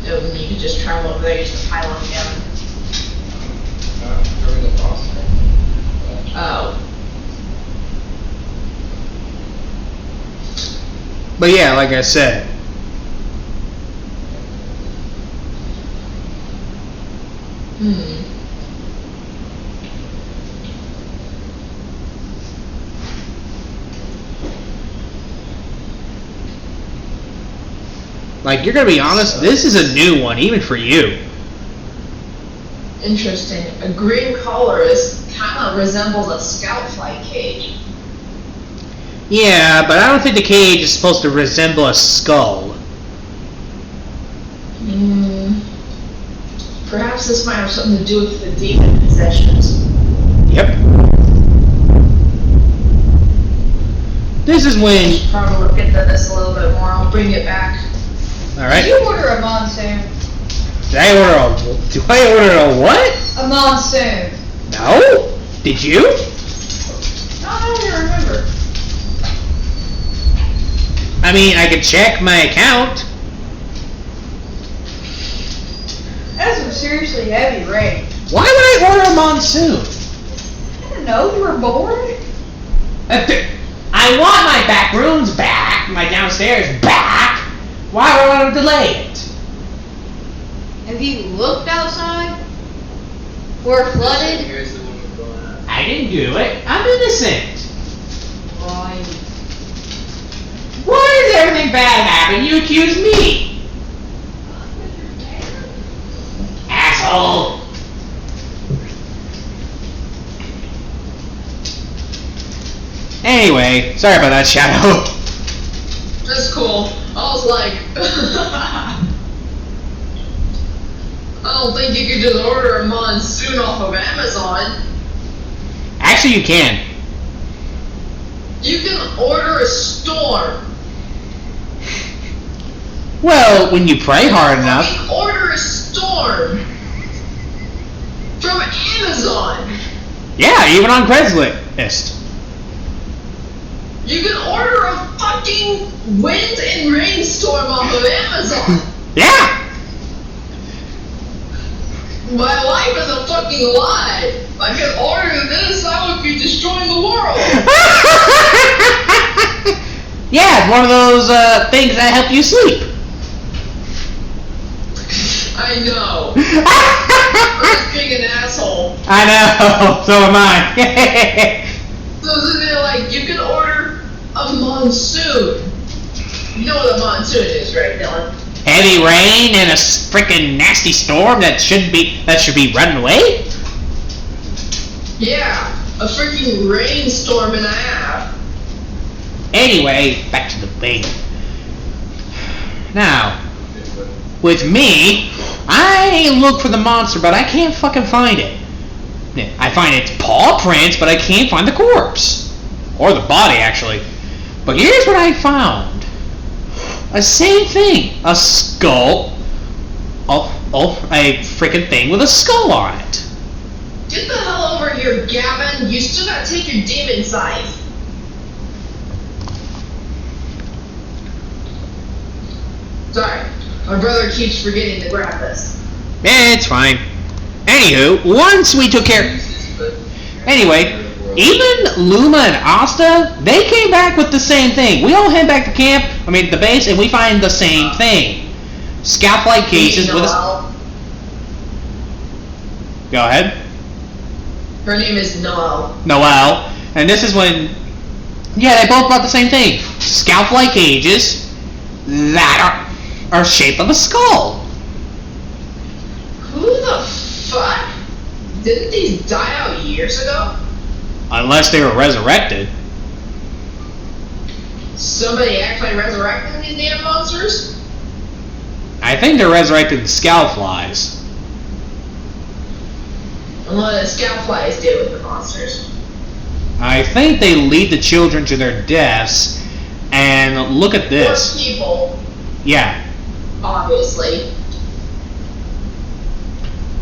You could just travel over there, use the pylon down. During the boss fight. Oh. But yeah, like I said. Like, you're gonna be honest, this is a new one, even for you. Interesting. A green collar is kind of resembles a scout flight cage. Yeah, but I don't think the cage is supposed to resemble a skull. Perhaps this might have something to do with the demon possessions. Yep. This is when... Probably look into this a little bit more. I'll bring it back. Alright. Did you order a monsoon? Do I order a what? A monsoon. No? Did you? I don't even remember. I mean, I could check my account. That's some seriously heavy rain. Why would I order a monsoon? I don't know, you were bored? I want my back rooms back, my downstairs back. Why would I want to delay it? Have you looked outside? Where it flooded? Here's the one we're going at. I didn't do it. I'm innocent. Why? Why does everything bad happen? You accuse me. Asshole. Anyway, sorry about that, Shadow. That's cool. I was like, I don't think you could just order a monsoon off of Amazon. Actually, you can. You can order a storm. Well, when you pray hard enough. Fucking order a storm from Amazon. Yeah, even on Craigslist. You can order a fucking wind and rainstorm off of Amazon. Yeah. My life is a fucking lie. If I could order this, I would be destroying the world. Yeah, it's one of those things that help you sleep. I know. I'm just being an asshole. I know, so am I. So isn't it like you can order a monsoon? You know what a monsoon is, right, Dylan? Heavy rain and a freaking nasty storm that should be running away? Yeah, a freaking rainstorm and a half. Anyway, back to the thing. Now, with me, I look for the monster, but I can't fucking find it. I find its paw prints, but I can't find the corpse. Or the body, actually. But here's what I found. A same thing. A skull. A freaking thing with a skull on it. Get the hell over here, Gavin. You still gotta take your demon scythe. Sorry, my brother keeps forgetting to grab this. It's fine. Anywho, once we took care... Anyway, even Luma and Asta, they came back with the same thing. We all head back to the base, and we find the same thing. Scalp-like cases with a... Go ahead. Her name is Noelle. Noelle. And this is when... Yeah, they both brought the same thing. Scalp-like cages that are shaped of a skull. Who the fuck? Didn't these die out years ago? Unless they were resurrected. Somebody actually resurrected these damn monsters? I think they're resurrected the Scalflies. And what do Scalflies do with the monsters? I think they lead the children to their deaths. And look at this. Or people. Yeah. Obviously.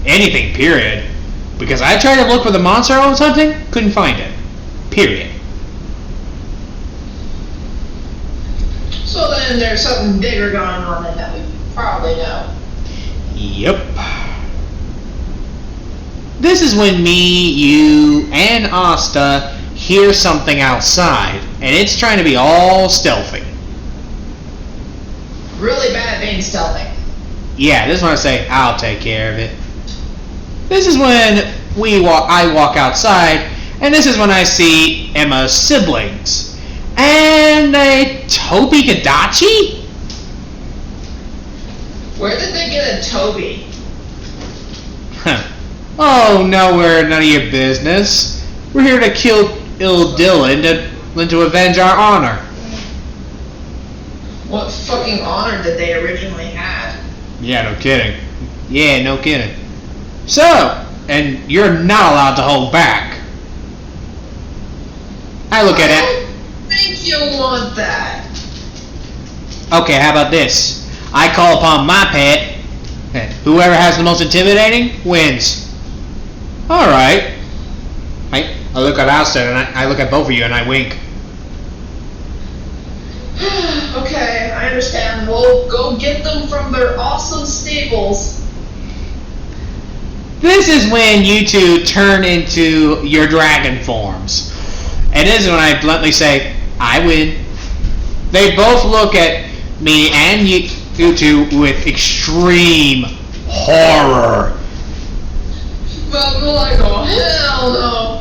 Anything, period. Because I tried to look for the monster I was hunting, couldn't find it. Period. So then there's something bigger going on than that we probably know. Yep. This is when me, you, and Asta hear something outside, and it's trying to be all stealthy. Really bad at being stealthy. Yeah, this is when I say, I'll take care of it. This is when I walk outside, and this is when I see Emma's siblings. And a Toby Gadachi? Where did they get a Toby? Oh, nowhere, none of your business. We're here to kill Ill Dylan to avenge our honor. What fucking honor did they originally have? Yeah, no kidding. Yeah, no kidding. So, and you're not allowed to hold back. I look at it. I don't think you want that. Okay, how about this? I call upon my pet. Whoever has the most intimidating wins. Alright. I look at Asta and I look at both of you and I wink. Okay, I understand. We'll go get them from their awesome stables. This is when you two turn into your dragon forms. And this is when I bluntly say, I win. They both look at me and you two with extreme horror. But we're like, oh hell no.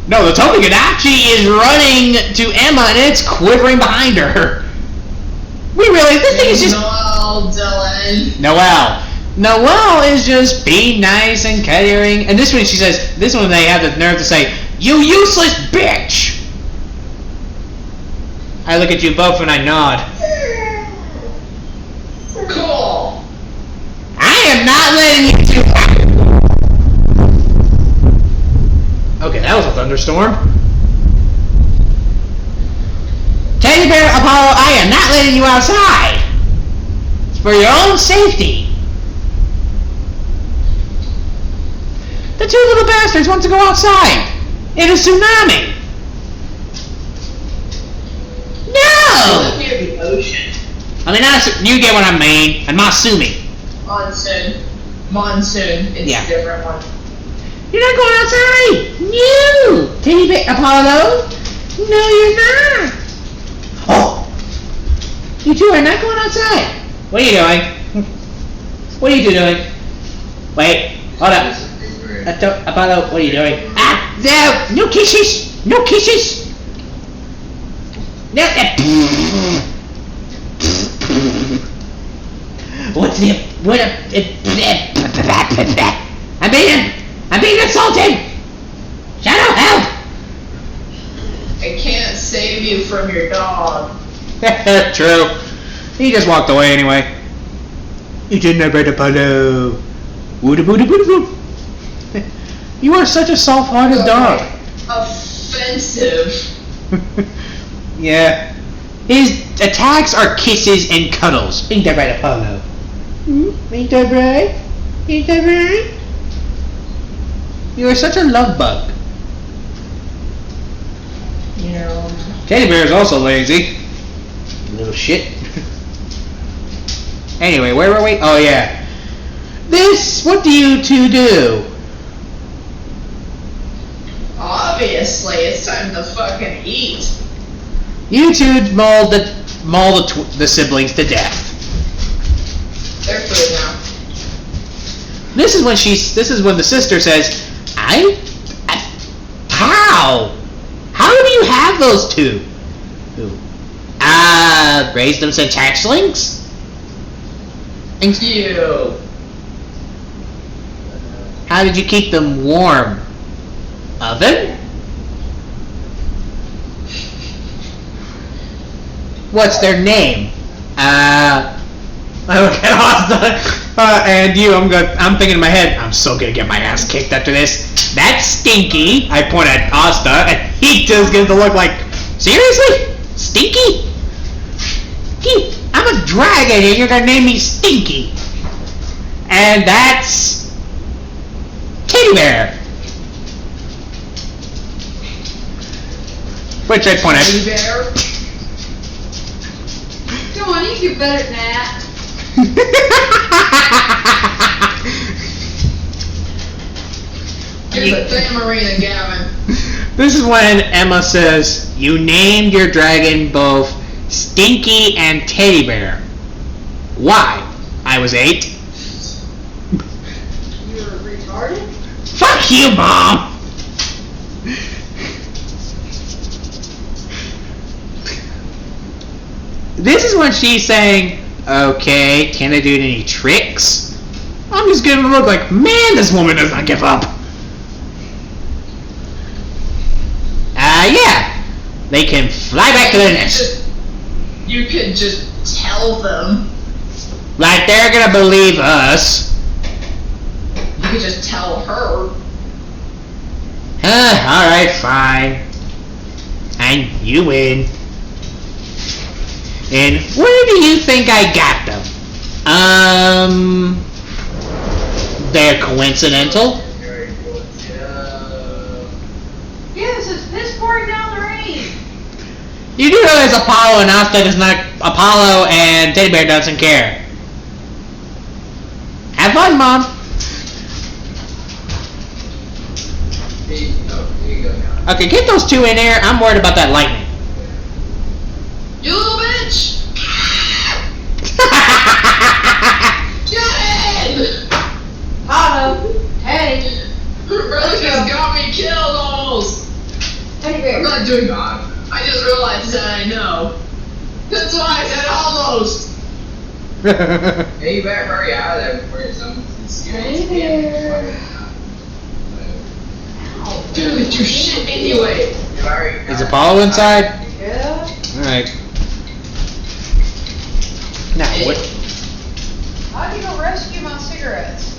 No, the Toby Gadachi is running to Emma and it's quivering behind her. We realize this thing is just... Noelle, Dylan. Noelle is just being nice and caring. And this one she says, this one they have the nerve to say, you useless bitch! I look at you both and I nod. Cool. I am not letting you two... Okay, that was a thunderstorm. Teddy Bear Apollo, I am not letting you outside. It's for your own safety. The two little bastards want to go outside in a tsunami. No! Live near the ocean. I mean, you get what I mean. And Masumi. Monsoon. It's Yeah. a different one. You're not going outside. No! Teddy Bear Apollo. No, you're not. Oh! You two are not going outside. What are you doing? What are you two doing? Wait, hold up. Apollo, what are you doing? Ah, no! No kisses! No kisses! No! What's the... What a... I'm being assaulted! Shadow, help! I can't save you from your dog. True. He just walked away anyway. It's in the red Apollo. Woody booty booty boo. You are such a soft-hearted dog. Offensive. Yeah. His attacks are kisses and cuddles. Ain't that right, Apollo? Ain't that right? Ain't that right? You are such a love bug. Yeah. Teddy bear is also lazy. Little shit. Anyway, where were we? Oh yeah. What do you two do? Obviously, it's time to fucking eat. You two maul the siblings to death. They're food now. This is when the sister says, how? How do you have those two? Raised them since hatchlings? You. How did you keep them warm? Oven? What's their name? Okay, and you, I'm thinking in my head, I'm so gonna get my ass kicked after this. That's Stinky. I point at Asta, and he just gives the look like, seriously? Stinky? I'm a dragon, and you're gonna name me Stinky. And that's Teddy Bear. Which I point at. Teddy bear. Come on, you can do better than that. Here's a Tamarina, Gavin. This is when Emma says, you named your dragon both Stinky and Teddy Bear. Why? I was 8. You're retarded? Fuck you, Mom! This is when she's saying, okay, can I do any tricks? I'm just giving a look like, man, this woman does not give up. Yeah. They can fly back to their nest. You could just tell them. Like they're gonna believe us. You could just tell her. Alright, fine. And you win. And where do you think I got them? They're coincidental. Yes, it's piss pouring down the rain. You do realize Apollo and Asta does not. Apollo and Teddy Bear doesn't care. Have fun, Mom. Here you go now. Okay, get those two in there. I'm worried about that lightning. You little bitch! Get in! Otto, Teddy, Really just got me killed almost! Teddy I'm Bear. not doing bad. I just realized that I know. That's why I said almost! Hey, you better hurry out of there before someone's Hey there. Dude, you shit anyway! Is Apollo inside? Yeah. Alright. Now, what? How'd you go rescue my cigarettes?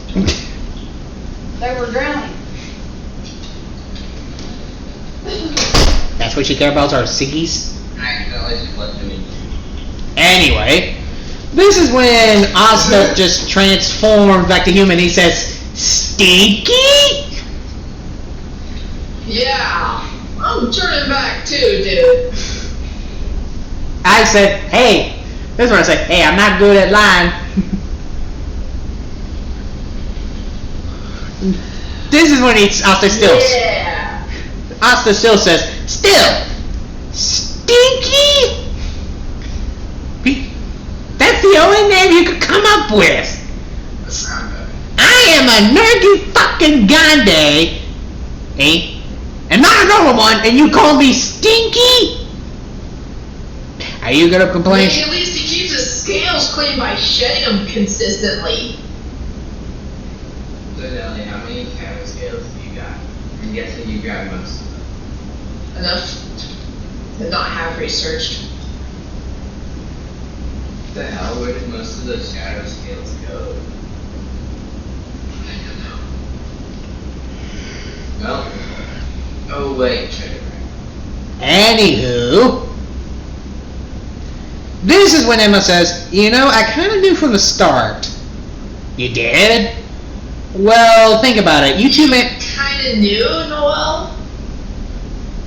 They were drowning. That's what you care about, our ciggies? I accidentally just left him in. Anyway, this is when Asta just transformed back to human. He says, Stinky? Yeah! I'm turning back too, dude. I said, hey. This is when I say, hey, I'm not good at lying. This is when Asta still. Yeah! Asta still says, still. Stinky? That's the only name you could come up with. That's not good. I am a nerdy fucking Gandhi, eh? And not a normal one, and you call me Stinky? Are you gonna complain? Maybe at least he keeps his scales clean by shedding them consistently. So, Nelly, how many camera scales do you got? I'm guessing you got most of them. Enough to not have researched. the hell? Where did most of those shadow scales go? I don't know. Well. Oh wait, check it out. Anywho, this is when Emma says, "You know, I kind of knew from the start." You did? Well, think about it. You two men. Kinda new, Noel?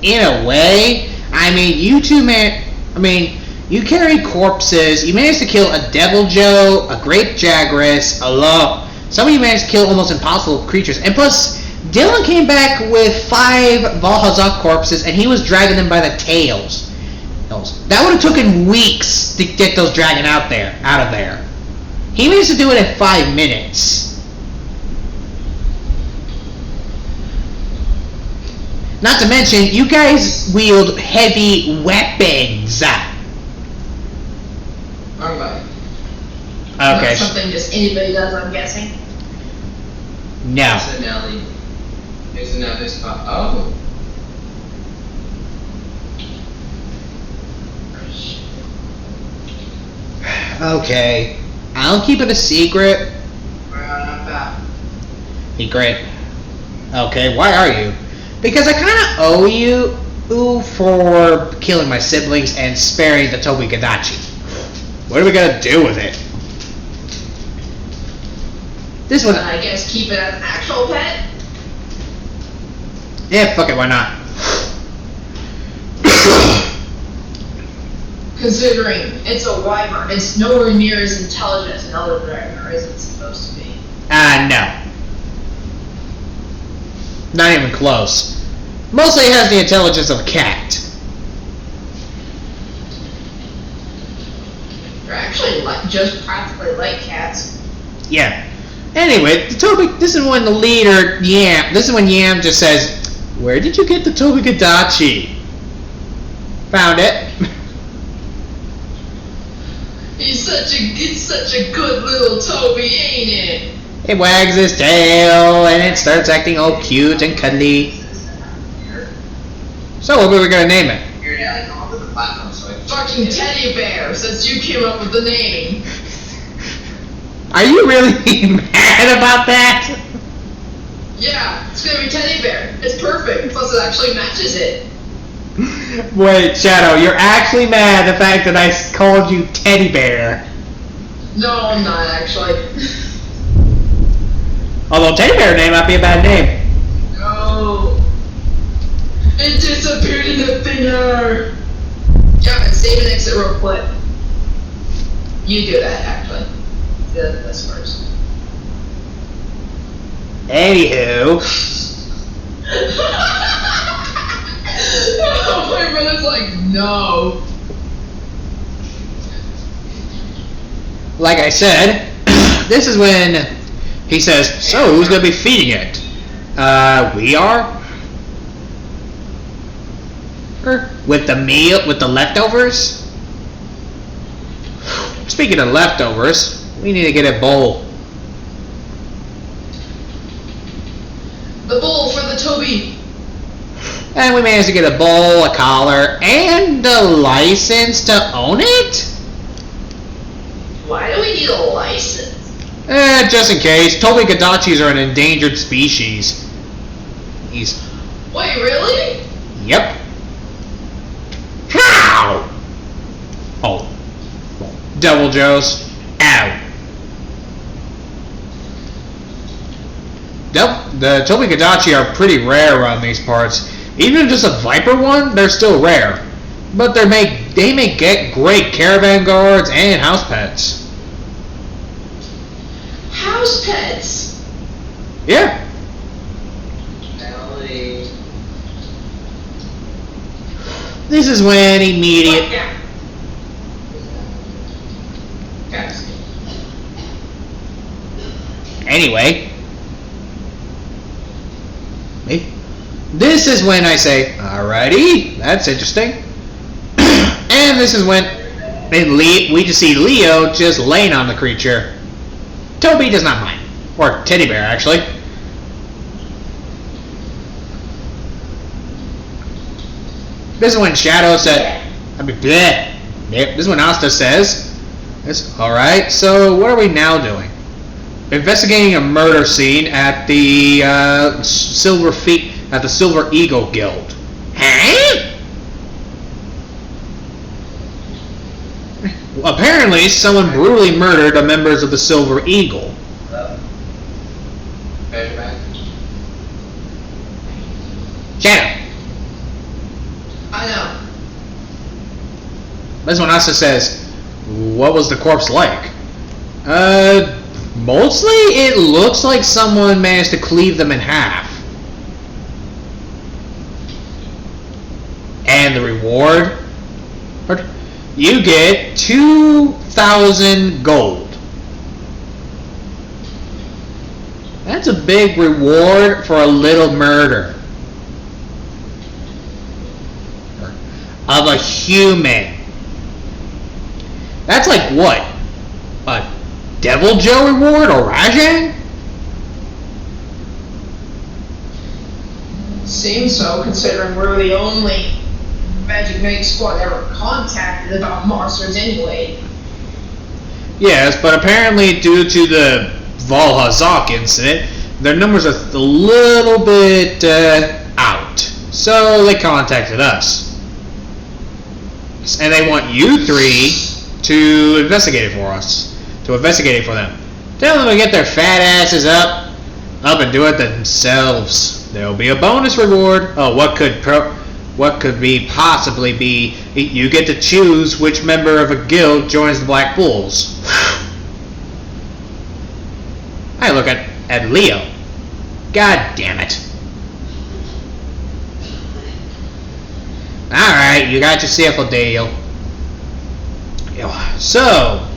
In a way, I mean, you two men. I mean, you carry corpses. You managed to kill a Devil Joe, a Great Jagras, a Low. Some of you managed to kill almost impossible creatures, and plus, Dylan came back with 5 Valhazak corpses, and he was dragging them by the tails. That would have taken weeks to get those dragging out of there. He managed to do it in 5 minutes. Not to mention, you guys wield heavy weapons. Wrong button. Okay. Not something just anybody does, I'm guessing. No. So Nelly. There's another spot. Oh. Okay. I'll keep it a secret. We're on a map. Be great. Okay, why are you? Because I kind of owe you for killing my siblings and sparing the Toby Gadachi. What are we gonna do with it? This one. I guess keep it as an actual pet? Yeah, fuck it, why not? Considering it's a wyvern, it's nowhere near as intelligent as another dragon, or is it supposed to be? No. Not even close. Mostly it has the intelligence of a cat. They're actually just practically like cats. Yeah. Anyway, the Toby. This is when the leader Yam. This is when Yam just says, "Where did you get the Toby Gadachi?" Found it. He's such a good little Toby, ain't it? It wags its tail and it starts acting all cute and cuddly. So what were we gonna name it? Here, Nelly, come over the platform so I can. Fucking teddy bear, since you came up with the name. Are you really mad about that? Yeah, it's gonna be teddy bear. It's perfect. Plus, it actually matches it. Wait, Shadow, you're actually mad at the fact that I called you Teddy Bear. No, I'm not actually. Although Teddy Bear name might be a bad name. No. It disappeared in the thin air. Yeah, and save and exit real quick. You do that, actually. This first. Anywho. My brother's like, no. Like I said, this is when he says, "So who's gonna be feeding it? We are. With the meal, with the leftovers. Speaking of leftovers, we need to get a bowl. The bowl for the Toby. And we managed to get a bowl, a collar, and a license to own it? Why do we need a license? Just in case. Toby Gadachis are an endangered species. Wait, really? Yep. How? Oh. Devil Joes. Ow. Nope. The Toby Gadachi are pretty rare around these parts. Even just a Viper one, they're still rare. But they make get great caravan guards and house pets. House pets? Yeah. Nelly. This is when immediate. Yeah. Anyway. This is when I say, alrighty, that's interesting. And this is when we just see Leo just laying on the creature. Toby does not mind. Or Teddy Bear, actually. This is when Shadow said, this is when Asta says, Alright, so what are we now doing? Investigating a murder scene at the Silver Eagle Guild. Huh? Apparently, someone brutally murdered the members of the Silver Eagle. Shadow. I know. This one also says, what was the corpse like? Mostly it looks like someone managed to cleave them in half. And the reward? You get 2,000 gold. That's a big reward for a little murder. Of a human. That's like what? A Devil Joe reward or Rajang? Seems so, considering we're the only Magic Knight squad ever contacted about monsters anyway. Yes, but apparently due to the Valhazak incident, their numbers are a little bit out. So they contacted us. And they want you three to investigate it for us. To investigate it for them. Tell them to get their fat asses up and do it themselves. There'll be a bonus reward. Oh, what could possibly be? You get to choose which member of a guild joins the Black Bulls. I look at Leo. God damn it. Alright, you got yourself a deal. So,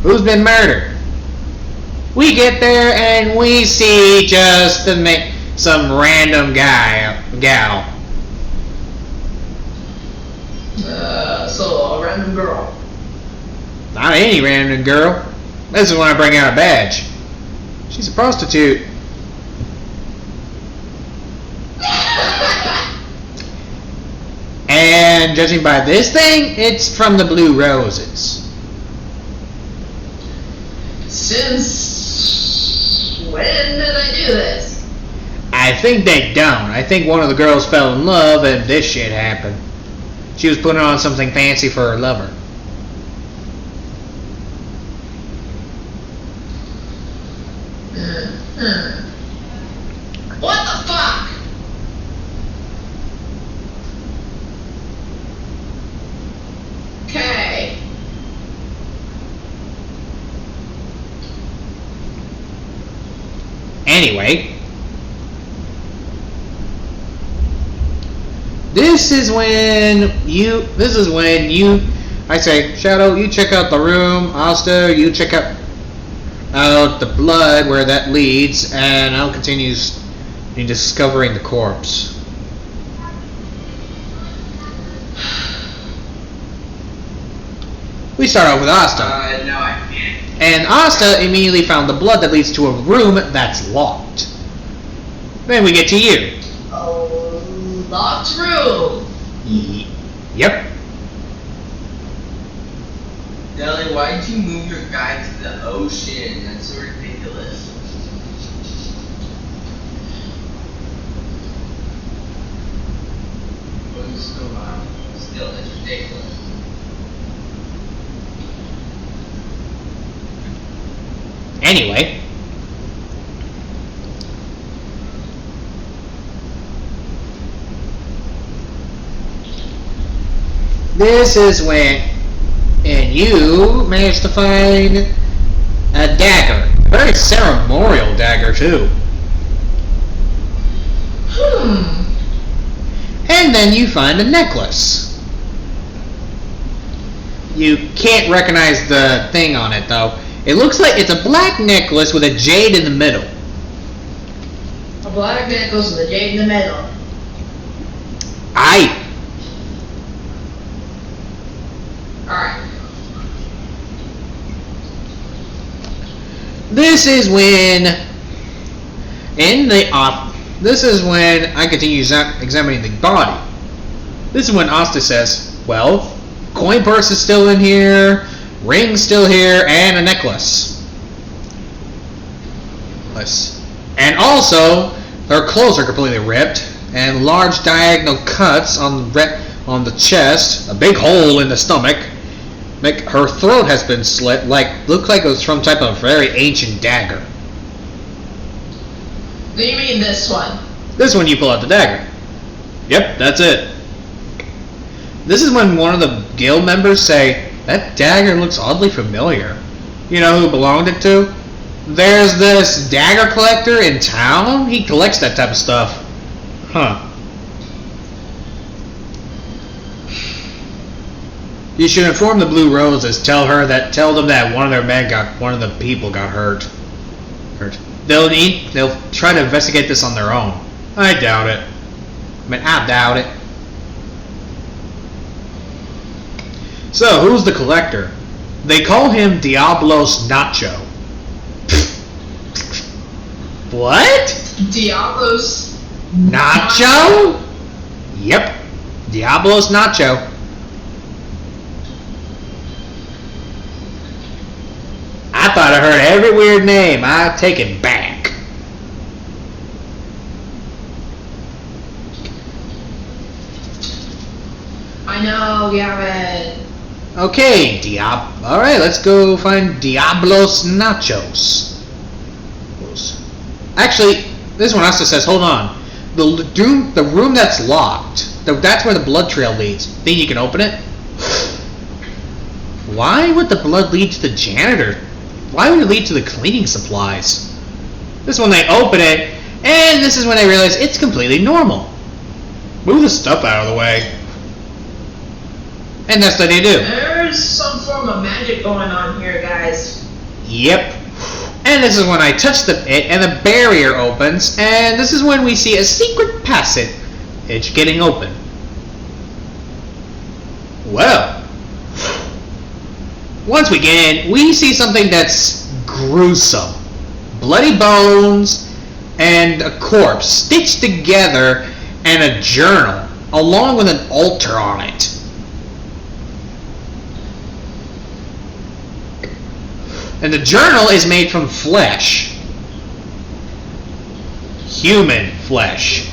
who's been murdered? We get there and we see just some random gal. So a random girl. Not any random girl. This is when I bring out a badge. She's a prostitute. And judging by this thing, it's from the Blue Roses. Since when did I do this? I think they don't. I think one of the girls fell in love and this shit happened. She was putting on something fancy for her lover. What the fuck? Okay. Anyway, this is when I say, Shadow, you check out the room. Asta, you check out the blood where that leads, and I'll continue in discovering the corpse. We start off with Asta. No, I can't. And Asta immediately found the blood that leads to a room that's locked. Then we get to you. Oh, locked room. Yep. Deli, why'd you move your guy to the ocean? That's so ridiculous. Still, it's ridiculous. Anyway. This is when, and you managed to find a dagger. A very ceremonial dagger, too. And then you find a necklace. You can't recognize the thing on it, though. It looks like it's a black necklace with a jade in the middle. A black necklace with a jade in the middle. Aye. Alright. This is when this is when I continue examining the body. This is when Asta says, well, coin purse is still in here, Ring's still here, and a necklace. And also, her clothes are completely ripped, and large diagonal cuts on the chest, a big hole in the stomach. Her throat has been slit, looks like it was from type of very ancient dagger. Do you mean this one? This one you pull out the dagger. Yep, that's it. This is when one of the guild members say, that dagger looks oddly familiar. You know who belonged it to? There's this dagger collector in town. He collects that type of stuff. Huh. You should inform the Blue Roses. Tell them that one of the people got hurt. They'll try to investigate this on their own. I doubt it. I doubt it. So, who's the collector? They call him Diablos Nacho. What? Diablos Nacho? Yep. Diablos Nacho. I thought I heard every weird name. I take it back. I know, Gavin. Okay, Alright, let's go find Diablos Nachos. Actually, this one also says, hold on. The room that's locked, that's where the blood trail leads. Think you can open it? Why would the blood lead to the janitor? Why would it lead to the cleaning supplies? This is when they open it, and this is when they realize it's completely normal. Move the stuff out of the way. And that's what they do. There's some form of magic going on here, guys. Yep. And this is when I touch it, and the barrier opens, and this is when we see a secret passage getting open. Well, once we get in, we see something that's gruesome. Bloody bones and a corpse stitched together, and a journal, along with an altar on it. And the journal is made from flesh. Human flesh.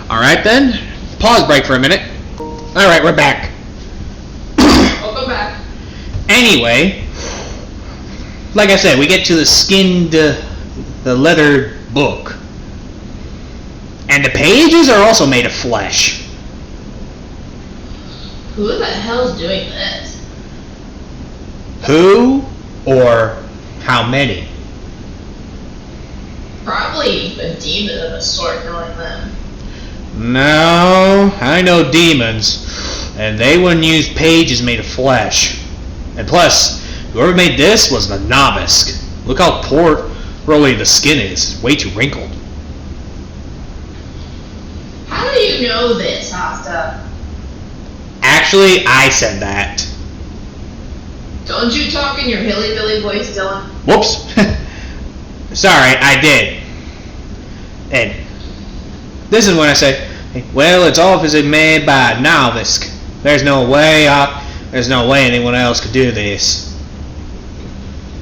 Alright then. Pause break for a minute. Alright, we're back. Welcome back. Anyway, like I said, we get to the skinned, the leather book. And the pages are also made of flesh. Who the hell's doing this? Who or how many? Probably a demon of a sort, knowing them. No, I know demons, and they wouldn't use pages made of flesh. And plus, whoever made this was the novice. Look how poorly the skin is. It's way too wrinkled. How do you know this, Asta? Actually, I said that. Don't you talk in your hilly-billy voice, Dylan? Whoops. Sorry, I did. And this is when I say, well, it's obviously made by a novice. There's no way anyone else could do this.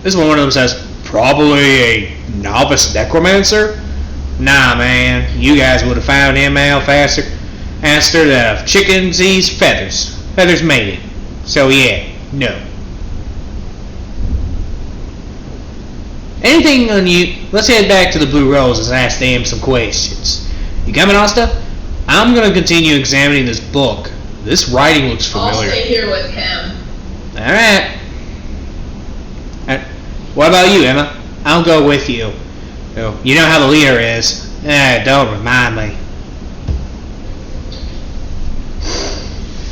This is when one of them says, probably a novice necromancer? Nah, man, you guys would have found him out faster than a chicken's feathers. Feathers made it. So yeah, no. Anything on you? Let's head back to the Blue Roses and ask them some questions. You coming, Asta? I'm going to continue examining this book. This writing looks familiar. I'll stay here with him. Alright. What about you, Emma? I'll go with you. You know how the leader is. Don't remind me.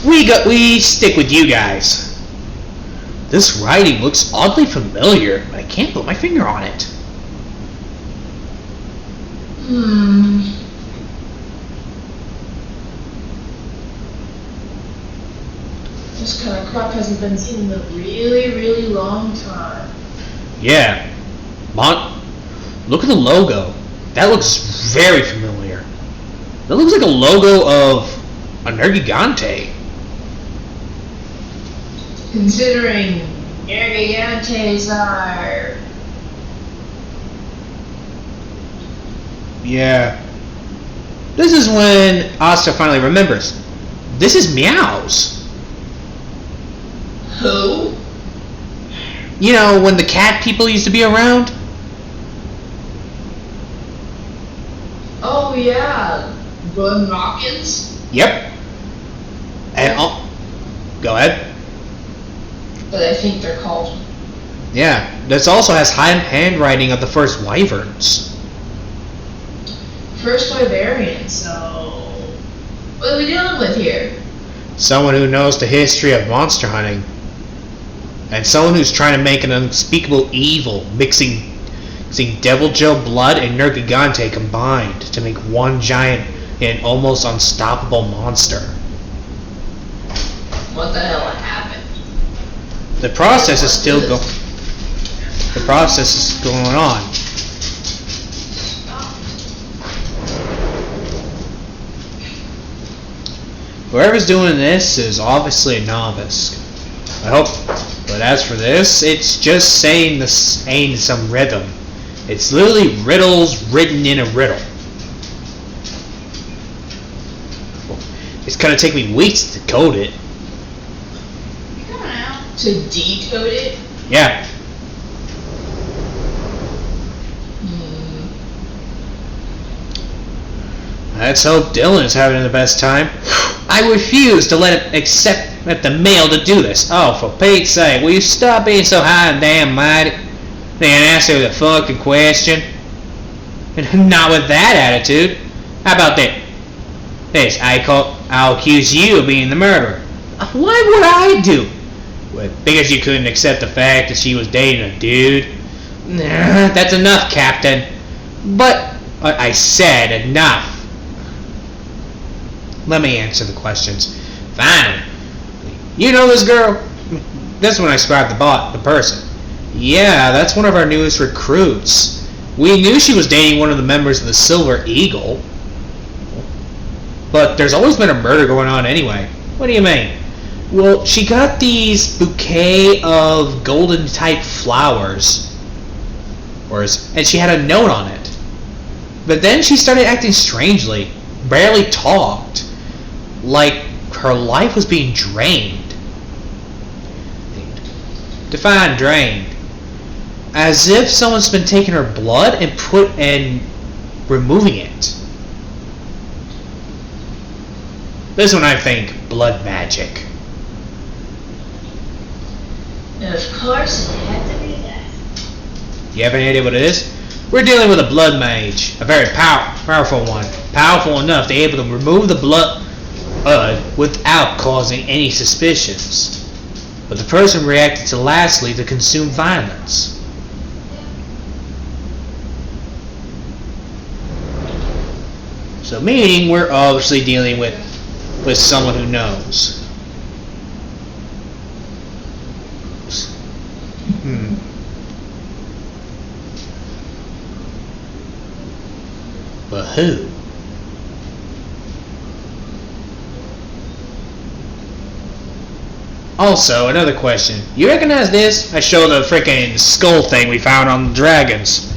We stick with you guys. This writing looks oddly familiar, but I can't put my finger on it. This kind of crap hasn't been seen in a really, really long time. Yeah. Look at the logo. That looks very familiar. That looks like a logo of a Nergigante. Considering Gigantes are... Yeah. This is when Asta finally remembers. This is Meows. Who? You know, when the cat people used to be around? Oh yeah, Glenn Hawkins? Yep. And go ahead. But I think they're called. Yeah, this also has handwriting of the first wyverns. First Wyverian, so... What are we dealing with here? Someone who knows the history of monster hunting. And someone who's trying to make an unspeakable evil, mixing Devil Joe blood and Nergigante combined to make one giant and almost unstoppable monster. What the hell happened? The process is still going. The process is going on. Whoever's doing this is obviously a novice. I hope. But as for this, it's just saying some rhythm. It's literally riddles written in a riddle. It's gonna take me weeks to decode it. You coming out? To decode it? Yeah. Let's hope Dylan is having the best time. I refuse to let the mail to do this. Oh, for Pete's sake, will you stop being so high and damn mighty? Then answer the fucking question. And not with that attitude. How about that? This, I'll accuse you of being the murderer. Why would I do? Well, because you couldn't accept the fact that she was dating a dude. Nah, that's enough, Captain. But I said enough. Let me answer the questions. Fine. You know this girl? That's when I described the person. Yeah, that's one of our newest recruits. We knew she was dating one of the members of the Silver Eagle. But there's always been a murder going on anyway. What do you mean? Well, she got these bouquet of golden type flowers. And she had a note on it. But then she started acting strangely. Barely talked. Like her life was being drained. Define drained. As if someone's been taking her blood and removing it. This one I think blood magic. Of course it had to be that. You have any idea what it is? We're dealing with a blood mage, a very powerful one, powerful enough to be able to remove the blood without causing any suspicions. But the person reacted to lastly to consume violence. So meaning we're obviously dealing with someone who knows. But who? Also, another question. You recognize this? I show the frickin' skull thing we found on the dragons.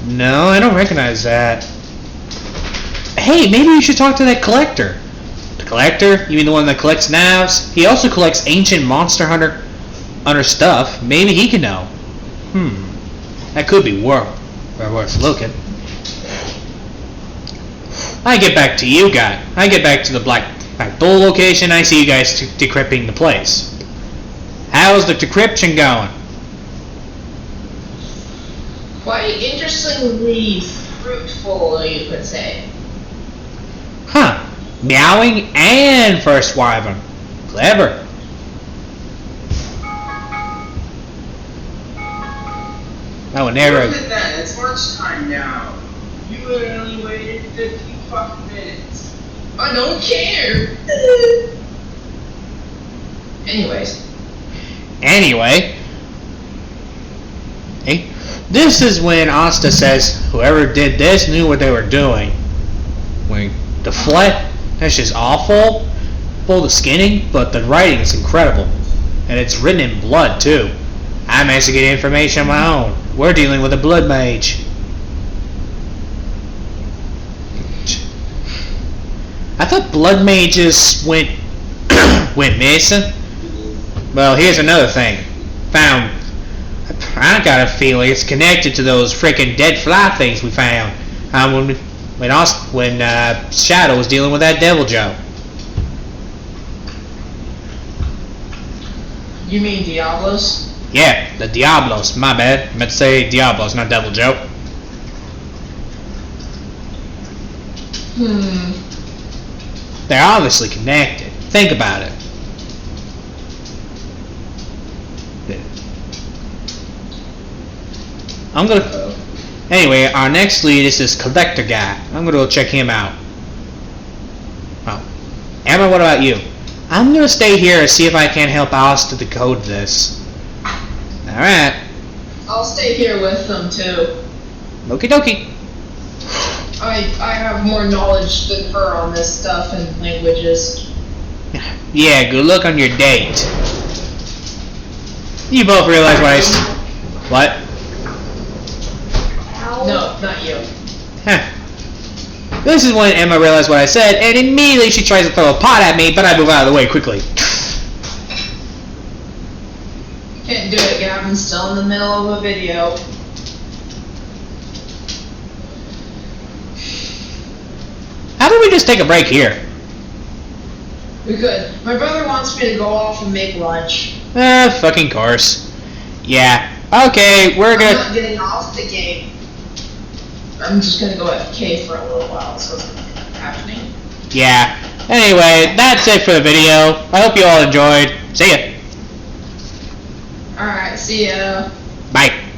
No, I don't recognize that. Hey, maybe you should talk to that collector. The collector? You mean the one that collects knives? He also collects ancient monster hunter stuff. Maybe he can know. That could be worth looking. I get back to you guys. I get back to the Black Bull location. I see you guys decrypting the place. How's the decryption going? Quite interestingly fruitful, you could say. Huh. Meowing and first wyvern. Clever. I would never... Look at that, it's lunchtime now. You literally waited 50 fucking minutes. I don't care. Anyway. Hey, this is when Asta says whoever did this knew what they were doing. When the flesh, that's just awful. Full the skinning, but the writing is incredible. And it's written in blood, too. I managed to get information on my own. We're dealing with a blood mage. I thought blood mages went missing. Well, here's another thing. Found. I got a feeling it's connected to those freaking dead fly things we found. When Shadow was dealing with that Devil Joe. You mean Diablos? Yeah, the Diablos. My bad. I meant to say Diablos, not Devil Joe. They're obviously connected. Think about it. Anyway, our next lead is this collector guy. I'm gonna go check him out. Oh. Emma, what about you? I'm gonna stay here and see if I can help Alice to decode this. Alright. I'll stay here with them too. Okie dokie. I have more knowledge than her on this stuff and languages. Yeah, good luck on your date. You both realize what? No, not you. Huh. This is when Emma realized what I said, and immediately she tries to throw a pot at me, but I move out of the way quickly. Can't do it, Gavin's still in the middle of a video. How about we just take a break here? We could. My brother wants me to go off and make lunch. Fucking course. Yeah. Okay, we're I'm gonna... not getting off the game. I'm just gonna go AFK for a little while, so it's not happening. Yeah. Anyway, that's it for the video. I hope you all enjoyed. See ya. Alright, see ya. Bye.